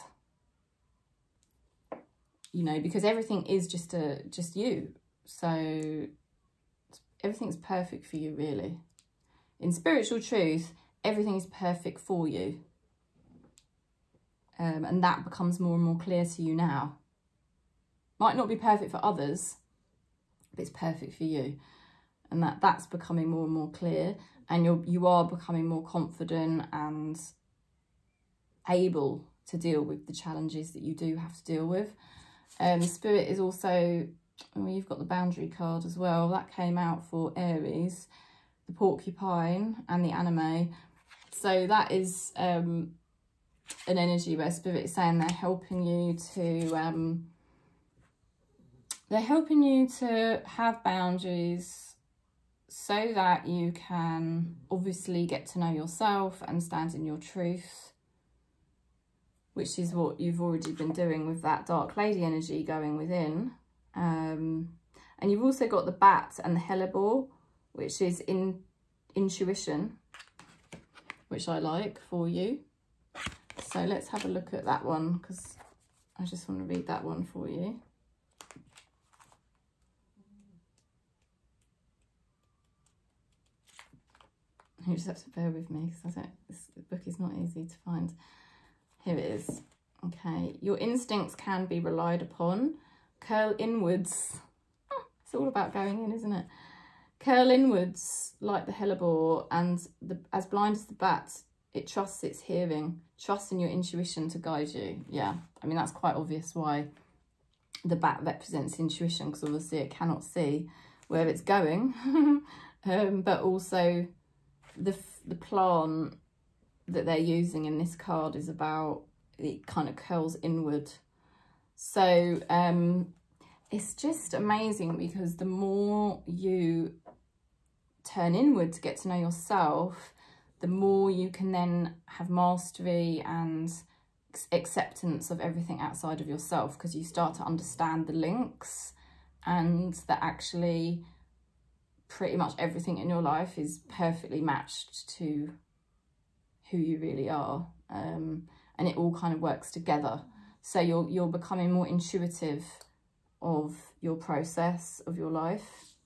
You know, because everything is just you. So everything's perfect for you, really. In spiritual truth, everything is perfect for you. And that becomes more and more clear to you now. Might not be perfect for others, but it's perfect for you. And that's becoming more and more clear. And you are becoming more confident and able to deal with the challenges that you do have to deal with. Spirit is also, well, you've got the boundary card as well. That came out for Aries, the porcupine and the anime. So that is an energy where Spirit is saying they're helping you to have boundaries so that you can obviously get to know yourself and stand in your truth, which is what you've already been doing with that dark lady energy going within. And you've also got the bat and the hellebore, which is intuition, which I like for you. So let's have a look at that one, because I just want to read that one for you. You just have to bear with me, because this book is not easy to find. Here it is. Okay, your instincts can be relied upon. Curl inwards. It's all about going in, isn't it? Curl inwards like the hellebore, and as blind as the bat, it trusts its hearing. Trust in your intuition to guide you. Yeah, I mean, that's quite obvious why the bat represents intuition, because obviously it cannot see where it's going. But also the plant that they're using in this card is about, it kind of curls inward. So it's just amazing, because the more you turn inward to get to know yourself, the more you can then have mastery and acceptance of everything outside of yourself, because you start to understand the links, and that actually pretty much everything in your life is perfectly matched to who you really are, and it all kind of works together. So you're becoming more intuitive of your process of your life.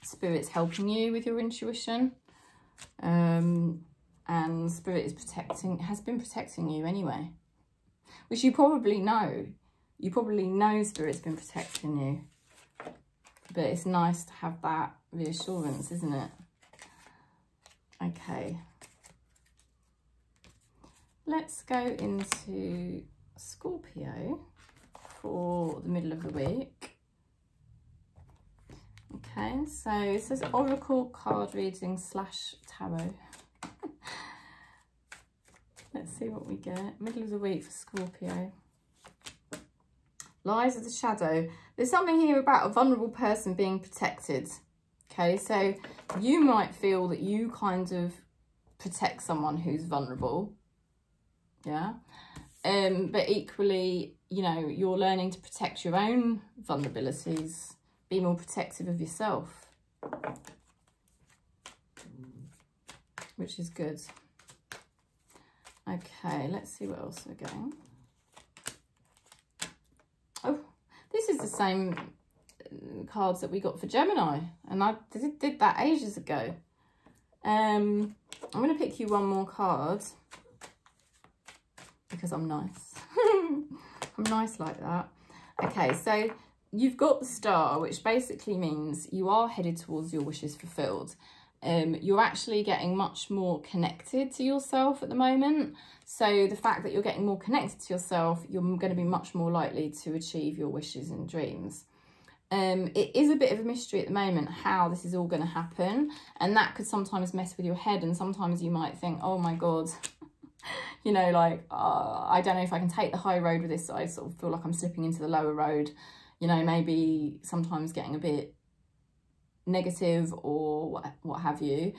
Spirit's helping you with your intuition, and Spirit has been protecting you anyway, which you probably know. You probably know Spirit's been protecting you, but it's nice to have that reassurance, isn't it? Okay. Let's go into Scorpio for the middle of the week. Okay, so it says Oracle card reading / tarot. Let's see what we get. Middle of the week for Scorpio. Lies of the shadow. There's something here about a vulnerable person being protected. Okay, so you might feel that you kind of protect someone who's vulnerable. Yeah. But equally, you know, you're learning to protect your own vulnerabilities. Be more protective of yourself, which is good. Okay, let's see what else we're getting. Oh, this is the same cards that we got for Gemini, and I did that ages ago. I'm going to pick you one more card, because I'm nice. I'm nice like that. Okay, so you've got the star, which basically means you are headed towards your wishes fulfilled. You're actually getting much more connected to yourself at the moment. So the fact that you're getting more connected to yourself, you're going to be much more likely to achieve your wishes and dreams. It is a bit of a mystery at the moment how this is all going to happen, and that could sometimes mess with your head, and sometimes you might think, oh my god, you know, like, I don't know if I can take the high road with this. I sort of feel like I'm slipping into the lower road, you know, maybe sometimes getting a bit negative or what have you.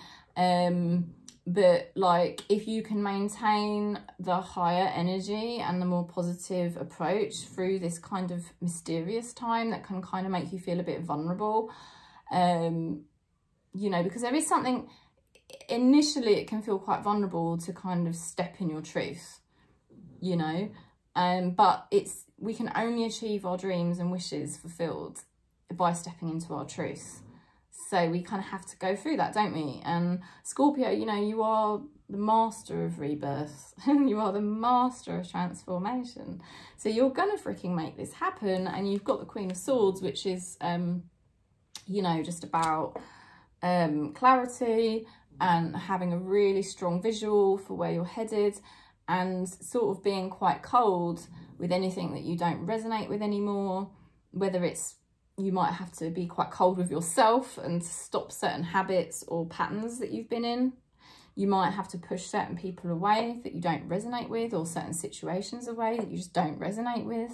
But like, if you can maintain the higher energy and the more positive approach through this kind of mysterious time that can kind of make you feel a bit vulnerable, you know, because there is something, initially it can feel quite vulnerable to kind of step in your truth, you know, but we can only achieve our dreams and wishes fulfilled by stepping into our truth. So we kind of have to go through that, don't we? And Scorpio, you know, you are the master of rebirth. You are the master of transformation. So you're going to freaking make this happen. And you've got the Queen of Swords, which is, you know, just about clarity and having a really strong visual for where you're headed, and sort of being quite cold with anything that you don't resonate with anymore, whether it's, you might have to be quite cold with yourself and to stop certain habits or patterns that you've been in. You might have to push certain people away that you don't resonate with, or certain situations away that you just don't resonate with.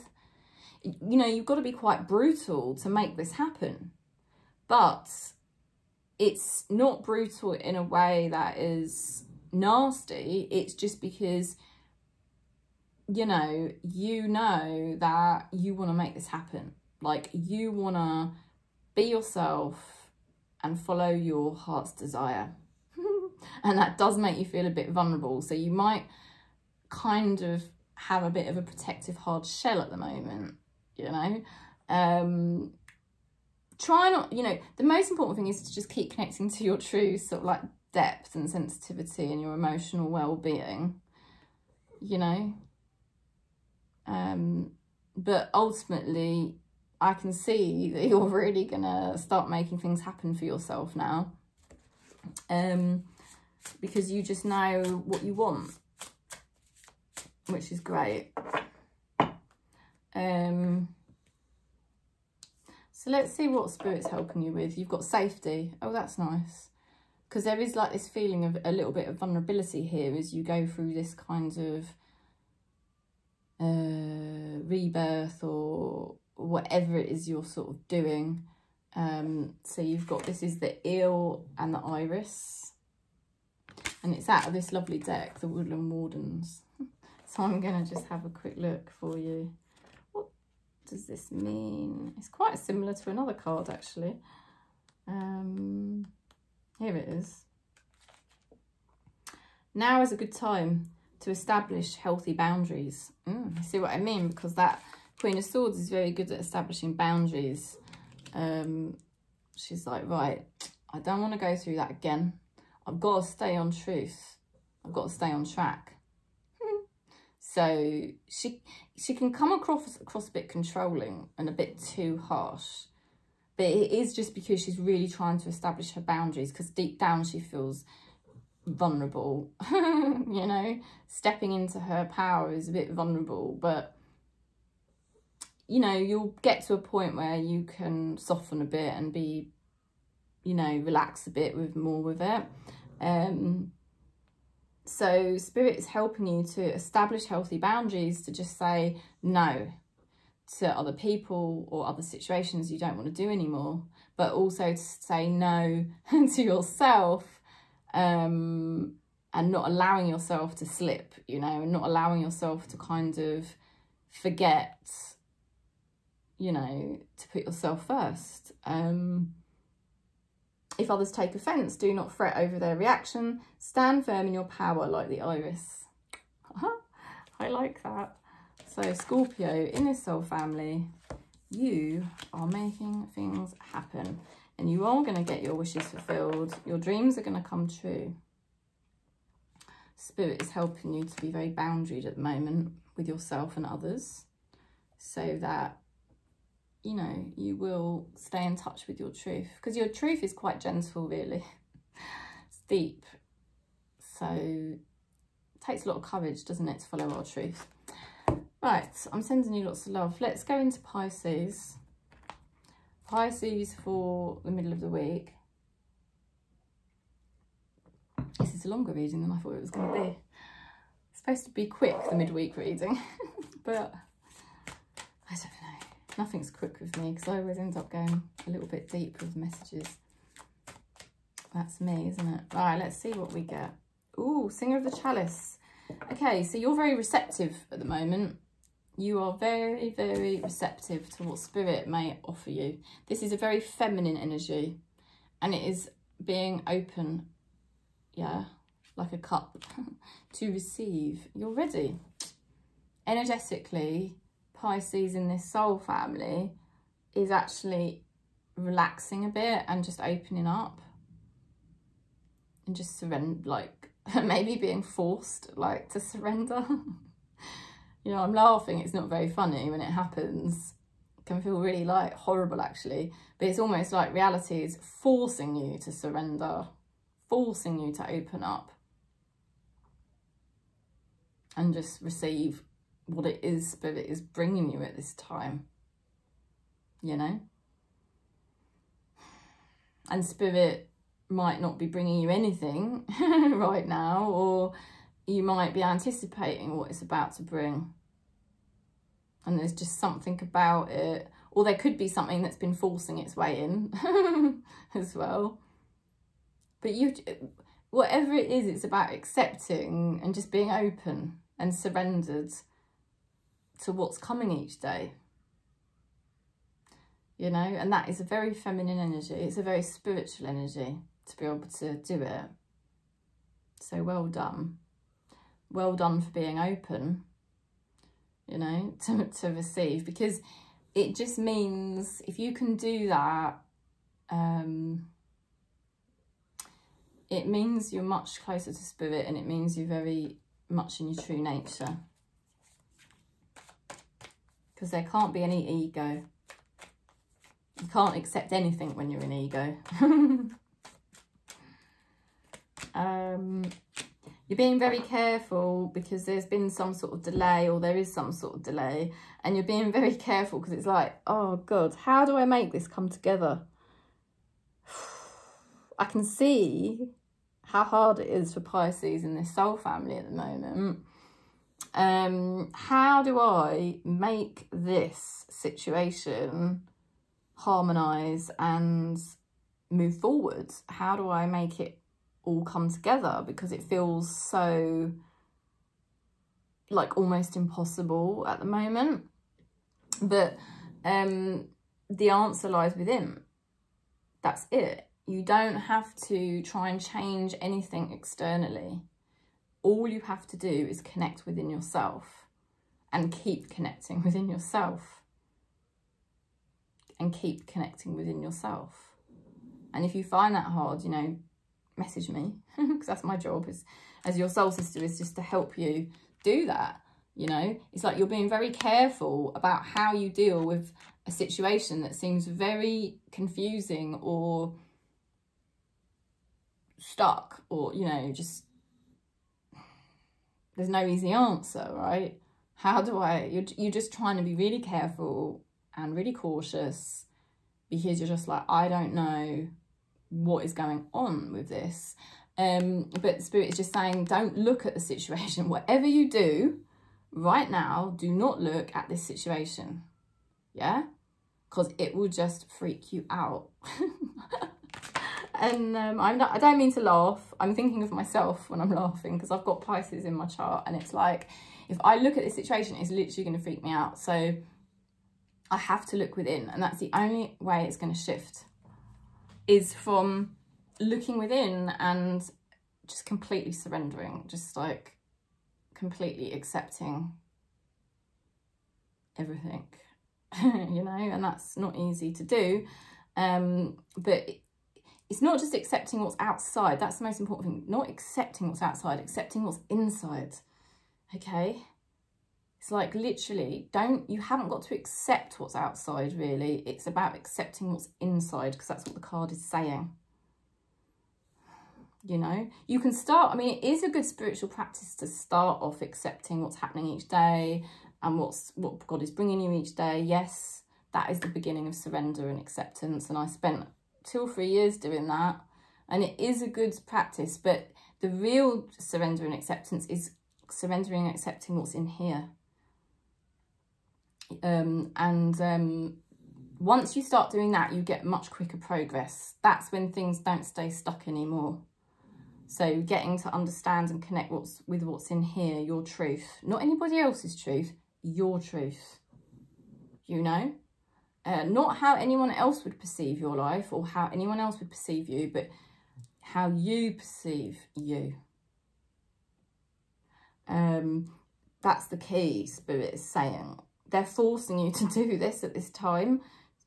You know, you've got to be quite brutal to make this happen. But it's not brutal in a way that is nasty. It's just because, you know that you want to make this happen. Like, you want to be yourself and follow your heart's desire. And that does make you feel a bit vulnerable. So you might kind of have a bit of a protective hard shell at the moment, you know. Try not, you know, the most important thing is to just keep connecting to your true sort of like depth and sensitivity and your emotional well-being, you know. But ultimately, I can see that you're really going to start making things happen for yourself now. Because you just know what you want, which is great. So let's see what Spirit's helping you with. You've got safety. Oh, that's nice. Because there is like this feeling of a little bit of vulnerability here as you go through this kind of rebirth or whatever it is you're sort of doing. So you've got, this is the eel and the iris, and it's out of this lovely deck, the Woodland Wardens. So I'm going to just have a quick look for you. What does this mean? It's quite similar to another card, actually. Here it is. Now is a good time to establish healthy boundaries. You see what I mean? Because that Queen of Swords is very good at establishing boundaries. She's like, right, I don't want to go through that again. I've got to stay on truth. I've got to stay on track. So she can come across a bit controlling and a bit too harsh. But it is just because she's really trying to establish her boundaries, because deep down she feels vulnerable. You know, stepping into her power is a bit vulnerable, but you know, you'll get to a point where you can soften a bit and be, you know, relax a bit more with it. So Spirit is helping you to establish healthy boundaries, to just say no to other people or other situations you don't want to do anymore, but also to say no to yourself, and not allowing yourself to slip, you know, and not allowing yourself to kind of forget, you know, to put yourself first. If others take offence, do not fret over their reaction. Stand firm in your power like the iris. I like that. So Scorpio, in this soul family, you are making things happen. And you are going to get your wishes fulfilled. Your dreams are going to come true. Spirit is helping you to be very boundaried at the moment with yourself and others, so that, you know, you will stay in touch with your truth, because your truth is quite gentle, really. It's deep. So it takes a lot of courage, doesn't it, to follow our truth. Right, I'm sending you lots of love. Let's go into Pisces. Pisces for the middle of the week. This is a longer reading than I thought it was going to be. It's supposed to be quick, the midweek reading, but I don't know. Nothing's quick with me because I always end up going a little bit deep with messages. That's me, isn't it? All right, let's see what we get. Ooh, Singer of the Chalice. Okay, so you're very receptive at the moment. You are very, very receptive to what Spirit may offer you. This is a very feminine energy, and it is being open, yeah, like a cup, to receive. You're ready. Energetically, Pisces in this soul family is actually relaxing a bit and just opening up and just surrender, like maybe being forced like to surrender. You know, I'm laughing, it's not very funny when it happens. It can feel really like horrible actually, but it's almost like reality is forcing you to surrender, forcing you to open up and just receive what it is Spirit is bringing you at this time, you know? And Spirit might not be bringing you anything right now, or you might be anticipating what it's about to bring. And there's just something about it, or there could be something that's been forcing its way in as well. But you, whatever it is, it's about accepting and just being open and surrendered to what's coming each day. You know, and that is a very feminine energy. It's a very spiritual energy to be able to do it. So well done. Well done for being open, you know, to receive, because it just means if you can do that, it means you're much closer to Spirit, and it means you're very much in your true nature. Because there can't be any ego. You can't accept anything when you're in ego. You're being very careful because there's been some sort of delay, or there is some sort of delay, and you're being very careful because it's like, oh God, how do I make this come together? I can see how hard it is for Pisces in this soul family at the moment. How do I make this situation harmonise and move forward? How do I make it all come together? Because it feels so like almost impossible at the moment. But the answer lies within. That's it. You don't have to try and change anything externally. All you have to do is connect within yourself and keep connecting within yourself. And keep connecting within yourself. And if you find that hard, you know, message me, because that's my job as your soul sister, is just to help you do that. You know, it's like you're being very careful about how you deal with a situation that seems very confusing or stuck, or, you know, just there's no easy answer, right? How do you're just trying to be really careful and really cautious, because you're just like, I don't know what is going on with this. But Spirit is just saying, don't look at the situation. Whatever you do right now, do not look at this situation. Yeah? Because it will just freak you out. And I don't mean to laugh. I'm thinking of myself when I'm laughing, because I've got Pisces in my chart, and it's like, if I look at this situation, it's literally going to freak me out. So I have to look within, and that's the only way it's going to shift, is from looking within and just completely surrendering, just like completely accepting everything, you know, and that's not easy to do. But it's not just accepting what's outside. That's the most important thing. Not accepting what's outside, accepting what's inside. Okay? It's like literally, you haven't got to accept what's outside really. It's about accepting what's inside, because that's what the card is saying. You know, you can start, I mean, it is a good spiritual practice to start off accepting what's happening each day and what God is bringing you each day. Yes, that is the beginning of surrender and acceptance. And I spent 2 or 3 years doing that, and it is a good practice, but the real surrender and acceptance is surrendering and accepting what's in here. Once you start doing that, you get much quicker progress. That's when things don't stay stuck anymore. So getting to understand and connect with what's in here, your truth, not anybody else's truth, your truth, you know, not how anyone else would perceive your life or how anyone else would perceive you, but how you perceive you. That's the key, Spirit is saying. They're forcing you to do this at this time.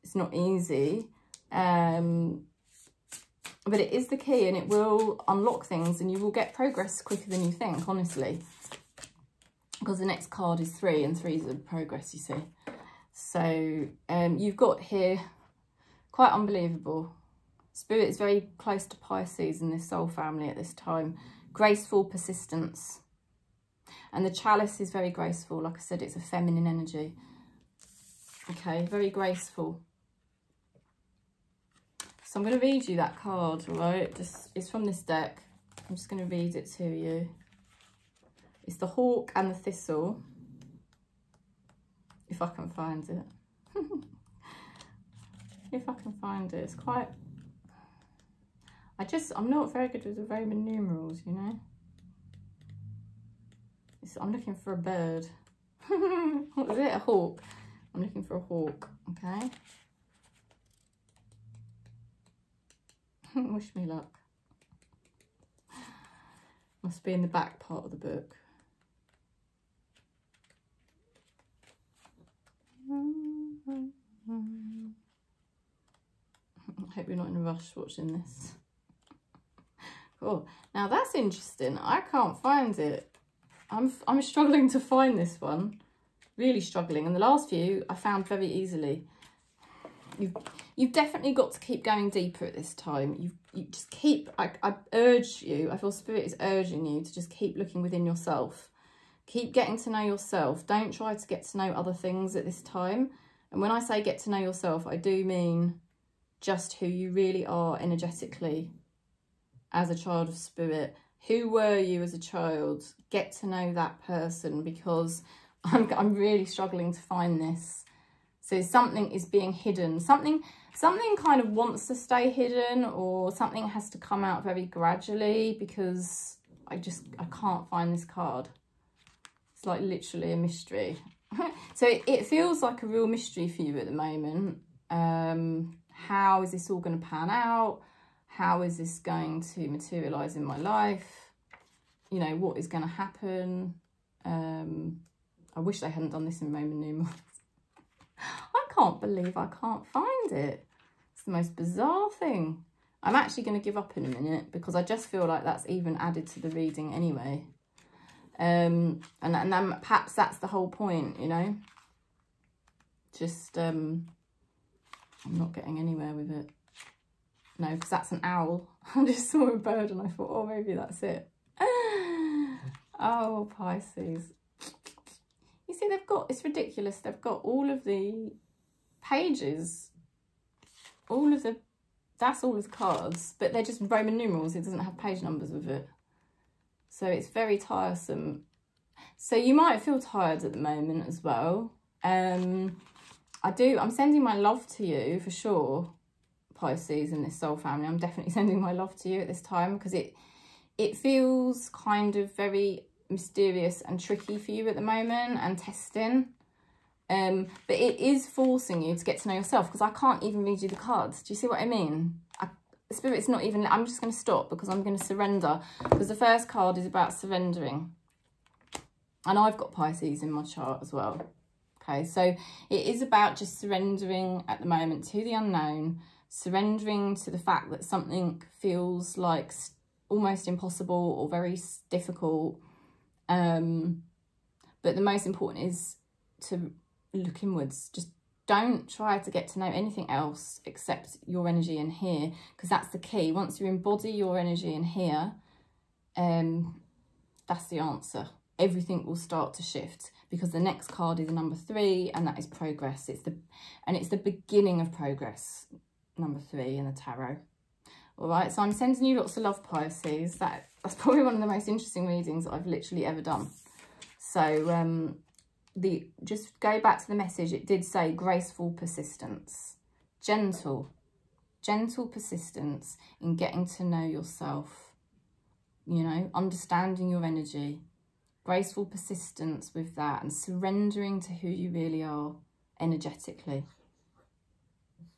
It's not easy, but it is the key, and it will unlock things, and you will get progress quicker than you think, honestly. Because the next card is 3, and 3 is the progress, you see. So you've got here, quite unbelievable. Spirit is very close to Pisces in this soul family at this time. Graceful persistence. And the chalice is very graceful. Like I said, it's a feminine energy. Okay, very graceful. So I'm going to read you that card, right? It's from this deck. I'm just going to read it to you. It's the Hawk and the Thistle. If I can find it. If I can find it. It's quite... I'm not very good with the Roman numerals, you know. I'm looking for a bird. What was it? A hawk. I'm looking for a hawk, okay? Wish me luck. Must be in the back part of the book. I hope you're not in a rush watching this. Cool. Now that's interesting. I can't find it. I'm struggling to find this one. Really struggling. And the last few I found very easily. You've definitely got to keep going deeper at this time. You just keep, I urge you, I feel Spirit is urging you to just keep looking within yourself. Keep getting to know yourself. Don't try to get to know other things at this time. And when I say get to know yourself, I do mean just who you really are energetically as a child of Spirit. Who were you as a child? Get to know that person, because I'm really struggling to find this. So something is being hidden. Something kind of wants to stay hidden, or something has to come out very gradually, because I can't find this card. It's like literally a mystery. So it feels like a real mystery for you at the moment. How is this all going to pan out? How is this going to materialise in my life? You know, what is going to happen? I wish they hadn't done this in Roman numerals. I can't believe I can't find it. It's the most bizarre thing. I'm actually going to give up in a minute, because I just feel like that's even added to the reading anyway. And then perhaps that's the whole point, you know. Just, I'm not getting anywhere with it. No, because that's an owl. I just saw a bird and I thought, oh, maybe that's it. Oh, Pisces. You see, it's ridiculous. They've got all of the pages, that's all of the cards, but they're just Roman numerals. It doesn't have page numbers with it. So it's very tiresome. So you might feel tired at the moment as well. I'm sending my love to you for sure, Pisces, in this soul family. I'm definitely sending my love to you at this time, because it feels kind of very mysterious and tricky for you at the moment, and testing. But it is forcing you to get to know yourself, because I can't even read you the cards. Do you see what I mean? Spirit's not even... I'm just going to stop, because I'm going to surrender, because the first card is about surrendering. And I've got Pisces in my chart as well. Okay, so it is about just surrendering at the moment to the unknown, surrendering to the fact that something feels like almost impossible or very difficult. But the most important is to look inwards. Just don't try to get to know anything else except your energy in here, because that's the key. Once you embody your energy in here, that's the answer. everything will start to shift, because the next card is number 3, and that is progress. It's the beginning of progress, number 3 in the tarot. All right, so I'm sending you lots of love, Pisces. That's probably one of the most interesting readings that I've literally ever done. So just go back to the message. It did say graceful persistence, gentle persistence in getting to know yourself, you know, understanding your energy, graceful persistence with that, and surrendering to who you really are energetically.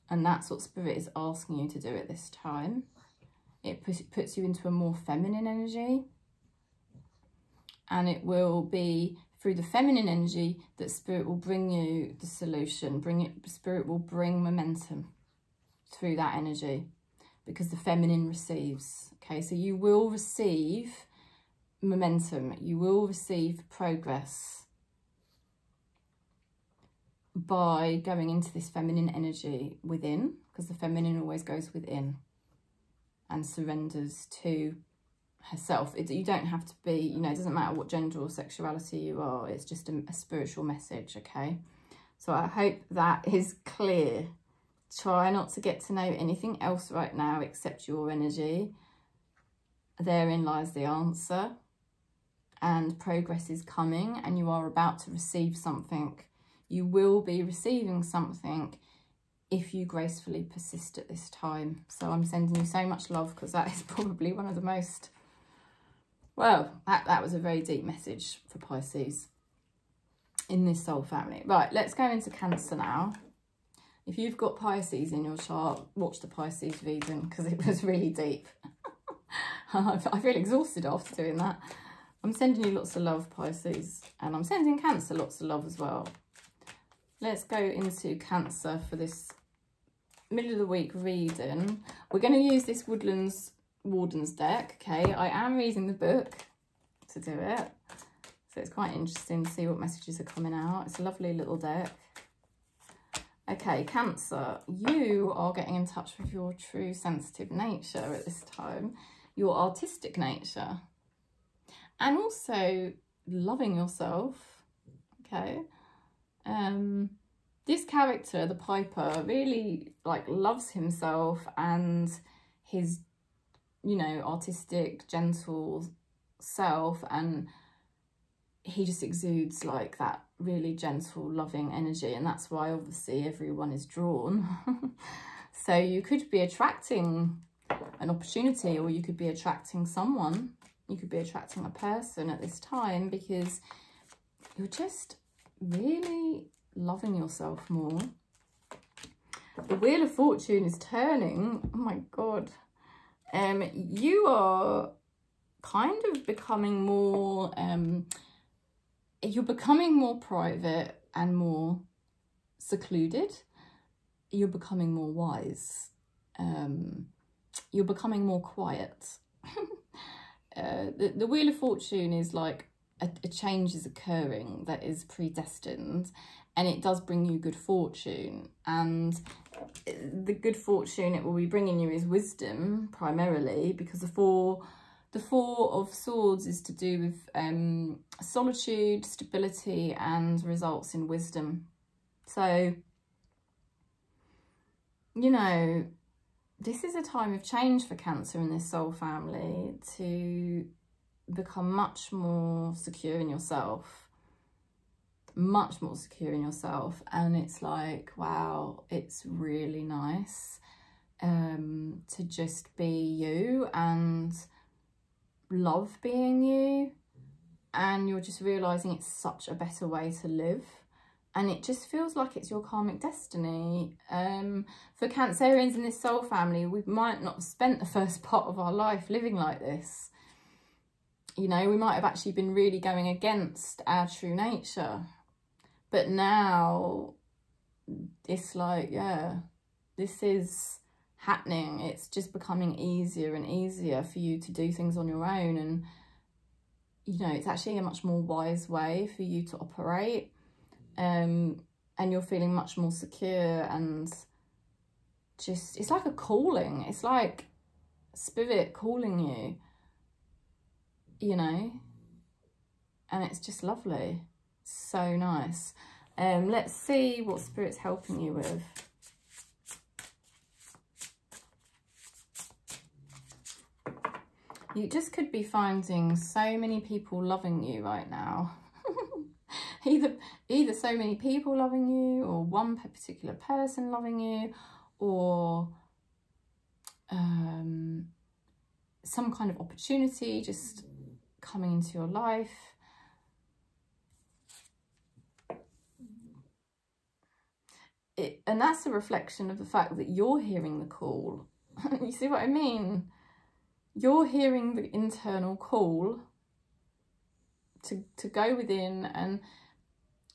And that's what Spirit is asking you to do at this time. It puts you into a more feminine energy, and it will be through the feminine energy that Spirit will bring you the solution. Spirit will bring momentum through that energy, because the feminine receives. Okay, so you will receive momentum, you will receive progress by going into this feminine energy within, because the feminine always goes within and surrenders to herself. You don't have to be, you know, it doesn't matter what gender or sexuality you are, it's just a spiritual message. Okay, so I hope that is clear. Try not to get to know anything else right now except your energy. Therein lies the answer, and progress is coming, and you are about to receive something. You will be receiving something if you gracefully persist at this time. So I'm sending you so much love, because that is probably one of the most, well, that was a very deep message for Pisces in this soul family. Right, let's go into Cancer now. If you've got Pisces in your chart, watch the Pisces reading, because it was really deep. I feel exhausted after doing that. I'm sending you lots of love, Pisces, and I'm sending Cancer lots of love as well. Let's go into Cancer for this middle of the week reading. We're going to use this Woodlands Warden's deck, okay? I am reading the book to do it, so it's quite interesting to see what messages are coming out. It's a lovely little deck. Okay, Cancer, you are getting in touch with your true sensitive nature at this time, your artistic nature, and also loving yourself, okay? This character, the Piper, really like loves himself and his, you know, artistic, gentle self, and he just exudes like that really gentle, loving energy, and that's why obviously everyone is drawn. So you could be attracting an opportunity, or you could be attracting someone, you could be attracting a person at this time, because you're just really loving yourself more. The Wheel of Fortune is turning. Oh my god. You are kind of becoming more you're becoming more private and more secluded. You're becoming more wise. You're becoming more quiet. The Wheel of Fortune is like a change is occurring that is predestined, and it does bring you good fortune. And the good fortune it will be bringing you is wisdom, primarily, because the Four of Swords is to do with solitude, stability, and results in wisdom. So, you know, this is a time of change for Cancer in this soul family, to become much more secure in yourself, much more secure in yourself. And it's like, wow, it's really nice to just be you and love being you, and you're just realizing it's such a better way to live, and it just feels like it's your karmic destiny. For Cancerians in this soul family, we might not have spent the first part of our life living like this. You know, we might have actually been really going against our true nature, but now it's like, yeah, this is happening. It's just becoming easier and easier for you to do things on your own, and you know, it's actually a much more wise way for you to operate, and you're feeling much more secure, and just, it's like a calling. It's like spirit calling you, you know, and it's just lovely. So nice. Let's see what Spirit's helping you with. You just could be finding so many people loving you right now. either so many people loving you, or one particular person loving you, or some kind of opportunity just coming into your life. And that's a reflection of the fact that you're hearing the call. You see what I mean? You're hearing the internal call to go within and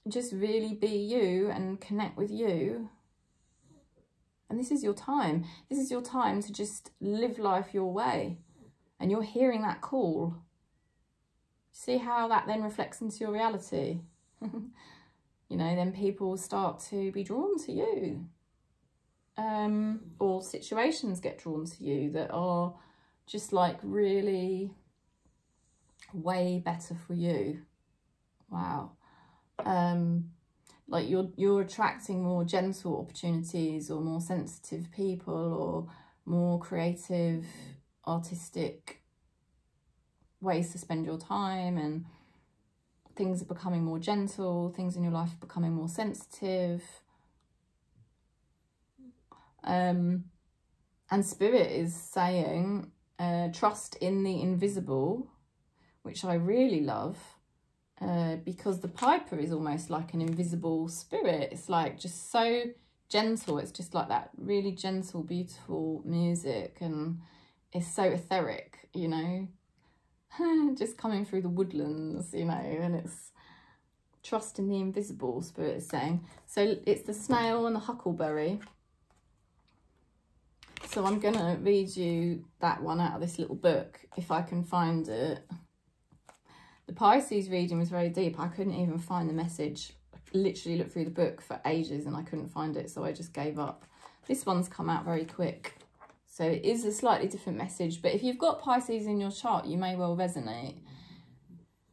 just really be you and connect with you. And this is your time. This is your time to just live life your way. And you're hearing that call. See how that then reflects into your reality? You know, then people start to be drawn to you. Or situations get drawn to you that are just like really way better for you. Wow. Like you're attracting more gentle opportunities, or more sensitive people, or more creative, artistic ways to spend your time, and things are becoming more gentle, things in your life are becoming more sensitive. And Spirit is saying, trust in the invisible, which I really love, because the Piper is almost like an invisible spirit. It's like just so gentle. It's just like that really gentle, beautiful music, and it's so etheric, you know, just coming through the woodlands, you know, and it's trust in the invisible, Spirit is saying. So it's the snail and the huckleberry. So I'm going to read you that one out of this little book, if I can find it. The Pisces reading was very deep. I couldn't even find the message. I literally looked through the book for ages and I couldn't find it, so I just gave up. This one's come out very quick. So it is a slightly different message, but if you've got Pisces in your chart, you may well resonate.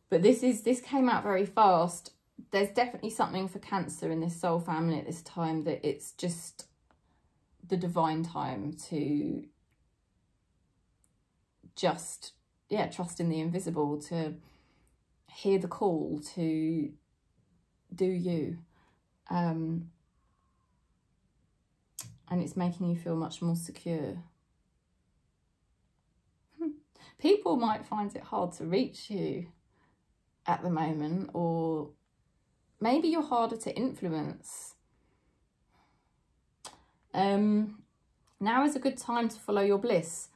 But this came out very fast. There's definitely something for Cancer in this soul family at this time, that it's just the divine time to just, yeah, trust in the invisible, to hear the call, to do you. And it's making you feel much more secure. People might find it hard to reach you at the moment, or maybe you're harder to influence. Now is a good time to follow your bliss.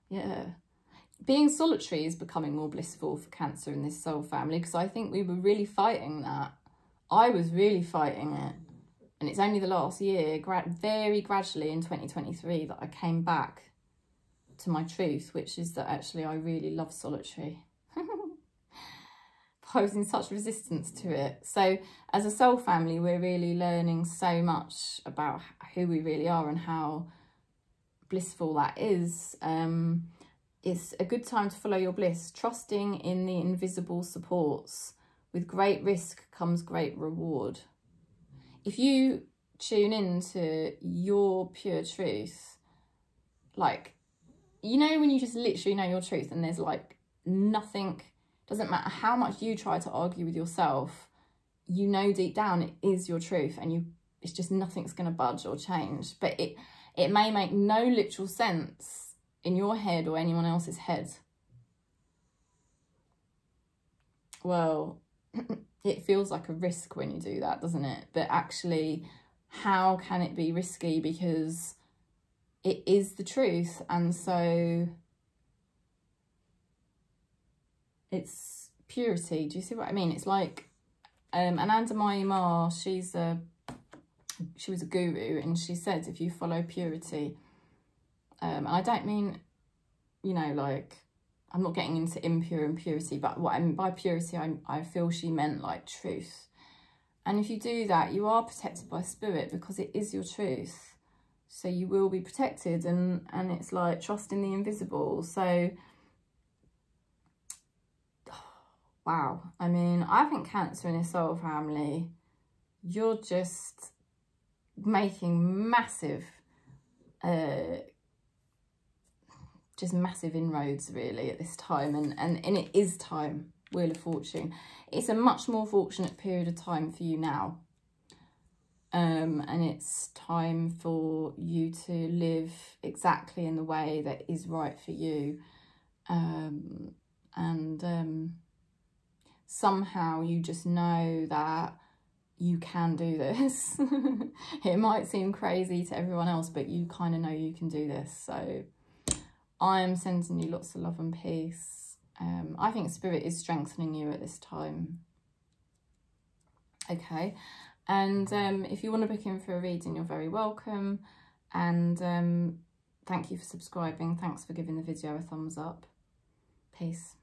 Yeah. Being solitary is becoming more blissful for Cancer in this soul family, because I think we were really fighting that. I was really fighting it. And it's only the last year, very gradually in 2023, that I came back to my truth, which is that actually I really love solitary. I was in such resistance to it. So as a soul family, we're really learning so much about who we really are and how blissful that is. It's a good time to follow your bliss, trusting in the invisible supports. With great risk comes great reward. If you tune into your pure truth, like, you know, when you just literally know your truth and there's like nothing, doesn't matter how much you try to argue with yourself, you know deep down it is your truth, and it's just nothing's going to budge or change. But it may make no literal sense in your head or anyone else's head. Well, it feels like a risk when you do that, doesn't it? But actually, how can it be risky? Because it is the truth. And so it's purity. Do you see what I mean? It's like Ananda Mayima, she was a guru, and she said, if you follow purity, I don't mean, you know, like, I'm not getting into impure and purity, but what I mean by purity, I feel she meant like truth. And if you do that, you are protected by spirit, because it is your truth. So you will be protected, and it's like trust in the invisible. So, wow. I mean, I think Cancer in his soul family, you're just making massive, just massive inroads really at this time. And it is time, Wheel of Fortune. It's a much more fortunate period of time for you now. And it's time for you to live exactly in the way that is right for you. Somehow you just know that you can do this. It might seem crazy to everyone else, but you kind of know you can do this. So I am sending you lots of love and peace. I think Spirit is strengthening you at this time. Okay. And if you want to book in for a reading, you're very welcome. And thank you for subscribing. Thanks for giving the video a thumbs up. Peace.